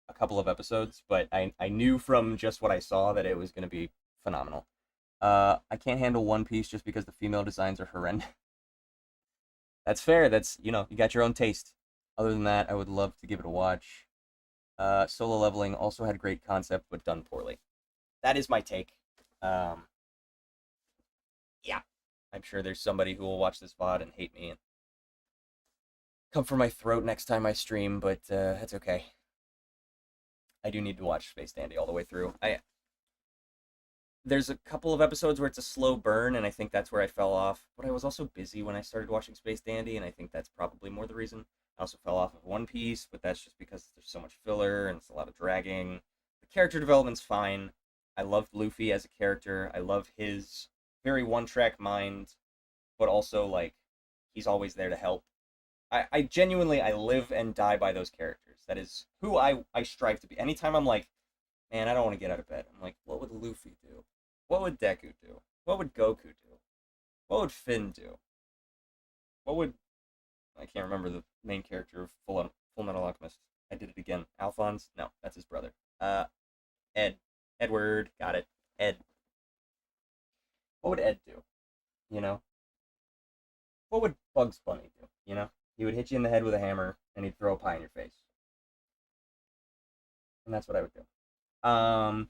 a couple of episodes, but I knew from just what I saw that it was going to be phenomenal. I can't handle One Piece just because the female designs are horrendous. That's fair. That's, you got your own taste. Other than that, I would love to give it a watch. Solo Leveling also had great concept, but done poorly. that is my take. Yeah, I'm sure there's somebody who will watch this VOD and hate me and come for my throat next time I stream, but that's okay. I do need to watch Space Dandy all the way through. There's a couple of episodes where it's a slow burn, and I think that's where I fell off. But I was also busy when I started watching Space Dandy, and I think that's probably more the reason. I also fell off of One Piece, but that's just because there's so much filler and it's a lot of dragging. The character development's fine. I loved Luffy as a character. I love his very one-track mind, but also, like, he's always there to help. I genuinely, I live and die by those characters. That is who I strive to be. Anytime I'm like, man, I don't want to get out of bed, I'm like, what would Luffy do? What would Deku do? What would Goku do? What would Finn do? What would... I can't remember the main character of Full Metal Alchemist. I did it again. Alphonse? No, that's his brother. Ed. Edward. Got it. Ed. What would Ed do? You know? What would Bugs Bunny do? You know? He would hit you in the head with a hammer, and he'd throw a pie in your face. And that's what I would do. Trying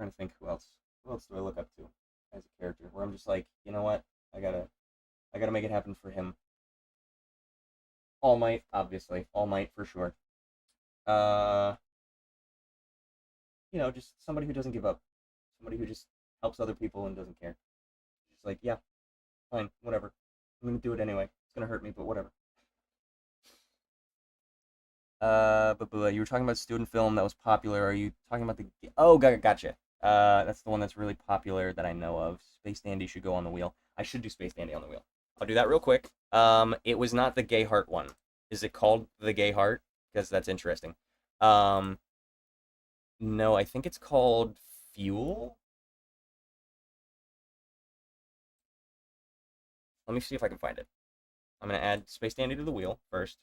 to think who else. Who else do I look up to as a character? Where I'm just like, you know what? I gotta make it happen for him. All Might, obviously. All Might for sure. You know, just somebody who doesn't give up. Somebody who just helps other people and doesn't care. Just like, yeah, fine, whatever. I'm gonna do it anyway. It's gonna hurt me, but whatever. But you were talking about student film that was popular. Are you talking about the... Oh, gotcha. That's the one that's really popular that I know of. Space Dandy should go on the wheel. I should do Space Dandy on the wheel. I'll do that real quick. It was not the Gay Heart one. Is it called the Gay Heart? Because that's interesting. No, I think it's called Fuel. Let me see if I can find it. I'm going to add Space Dandy to the wheel first.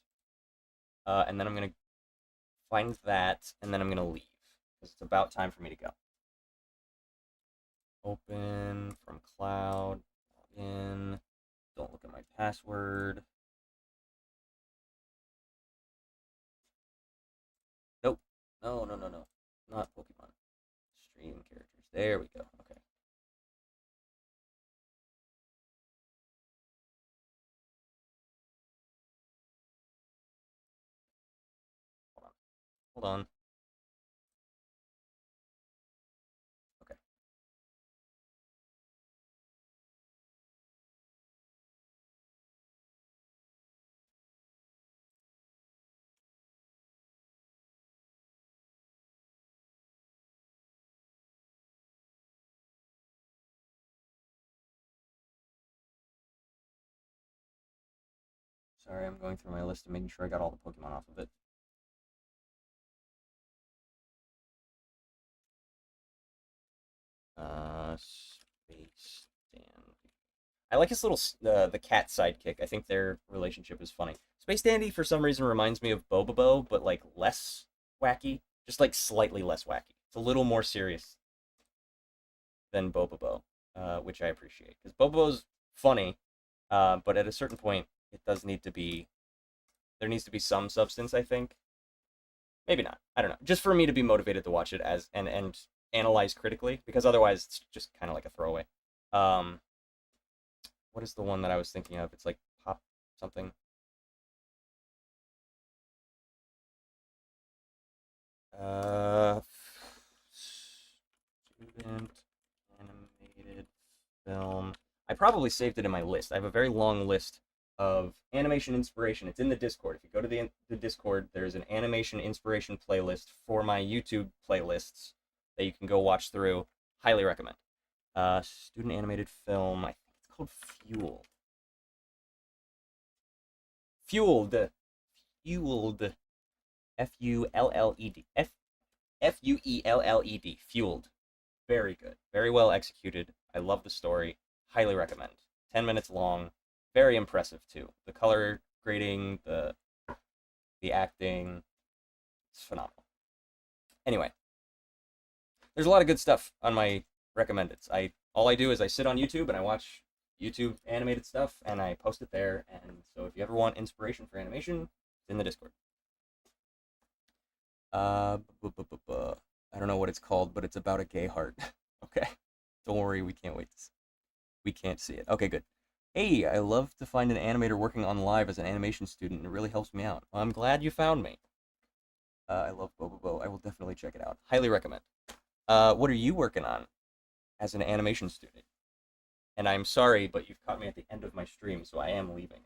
And then I'm going to find that, and then I'm going to leave. Because it's about time for me to go. Open from cloud. Log in. Don't look at my password. Nope. No. Not Pokemon. Stream characters. There we go. Okay. Hold on. Okay. Sorry, I'm going through my list and making sure I got all the Pokemon off of it. Space Dandy. I like his little the cat sidekick. I think their relationship is funny. Space Dandy for some reason reminds me of Bobobo, but like less wacky, just like slightly less wacky. It's a little more serious than Bobobo, which I appreciate because Bobobo's funny, but at a certain point, it does need to be. There needs to be some substance, I think. Maybe not. I don't know. Just for me to be motivated to watch it as and analyze critically, because otherwise it's just kind of like a throwaway. What is the one that I was thinking of? It's like Pop something. Student animated film. I probably saved it in my list. I have a very long list of animation inspiration. It's in the Discord. If you go to the Discord, there's an animation inspiration playlist for my YouTube playlists that you can go watch through. Highly recommend. Student animated film. I think it's called Fuel. Fueled. F-U-L-L-E-D. F-U-E-L-L-E-D. Fueled. Very good. Very well executed. I love the story. Highly recommend. 10 minutes long. Very impressive, too. The color grading, the acting. It's phenomenal. Anyway. There's a lot of good stuff on my recommendeds. All I do is I sit on YouTube and I watch YouTube animated stuff and I post it there. And so if you ever want inspiration for animation, it's in the Discord. I don't know what it's called, but it's about a gay heart. Okay. Don't worry, we can't wait to see. We can't see it. Okay, good. Hey, I love to find an animator working on live as an animation student. It really helps me out. Well, I'm glad you found me. I love Bobobo. I will definitely check it out. Highly recommend. What are you working on as an animation student? And I'm sorry, but you've caught me at the end of my stream, so I am leaving.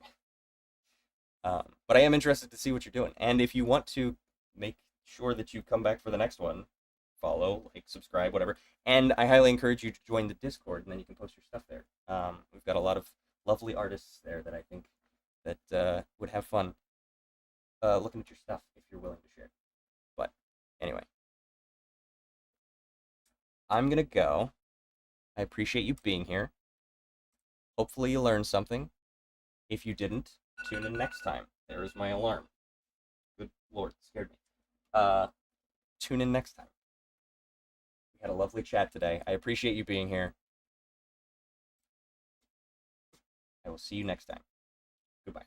But I am interested to see what you're doing. And if you want to make sure that you come back for the next one, follow, like, subscribe, whatever. And I highly encourage you to join the Discord, and then you can post your stuff there. We've got a lot of lovely artists there that I think that would have fun looking at your stuff if you're willing to share. But anyway, I'm gonna go. I appreciate you being here. Hopefully you learned something. If you didn't, tune in next time. There is my alarm. Good lord, it scared me. Tune in next time. We had a lovely chat today. I appreciate you being here. I will see you next time. Goodbye.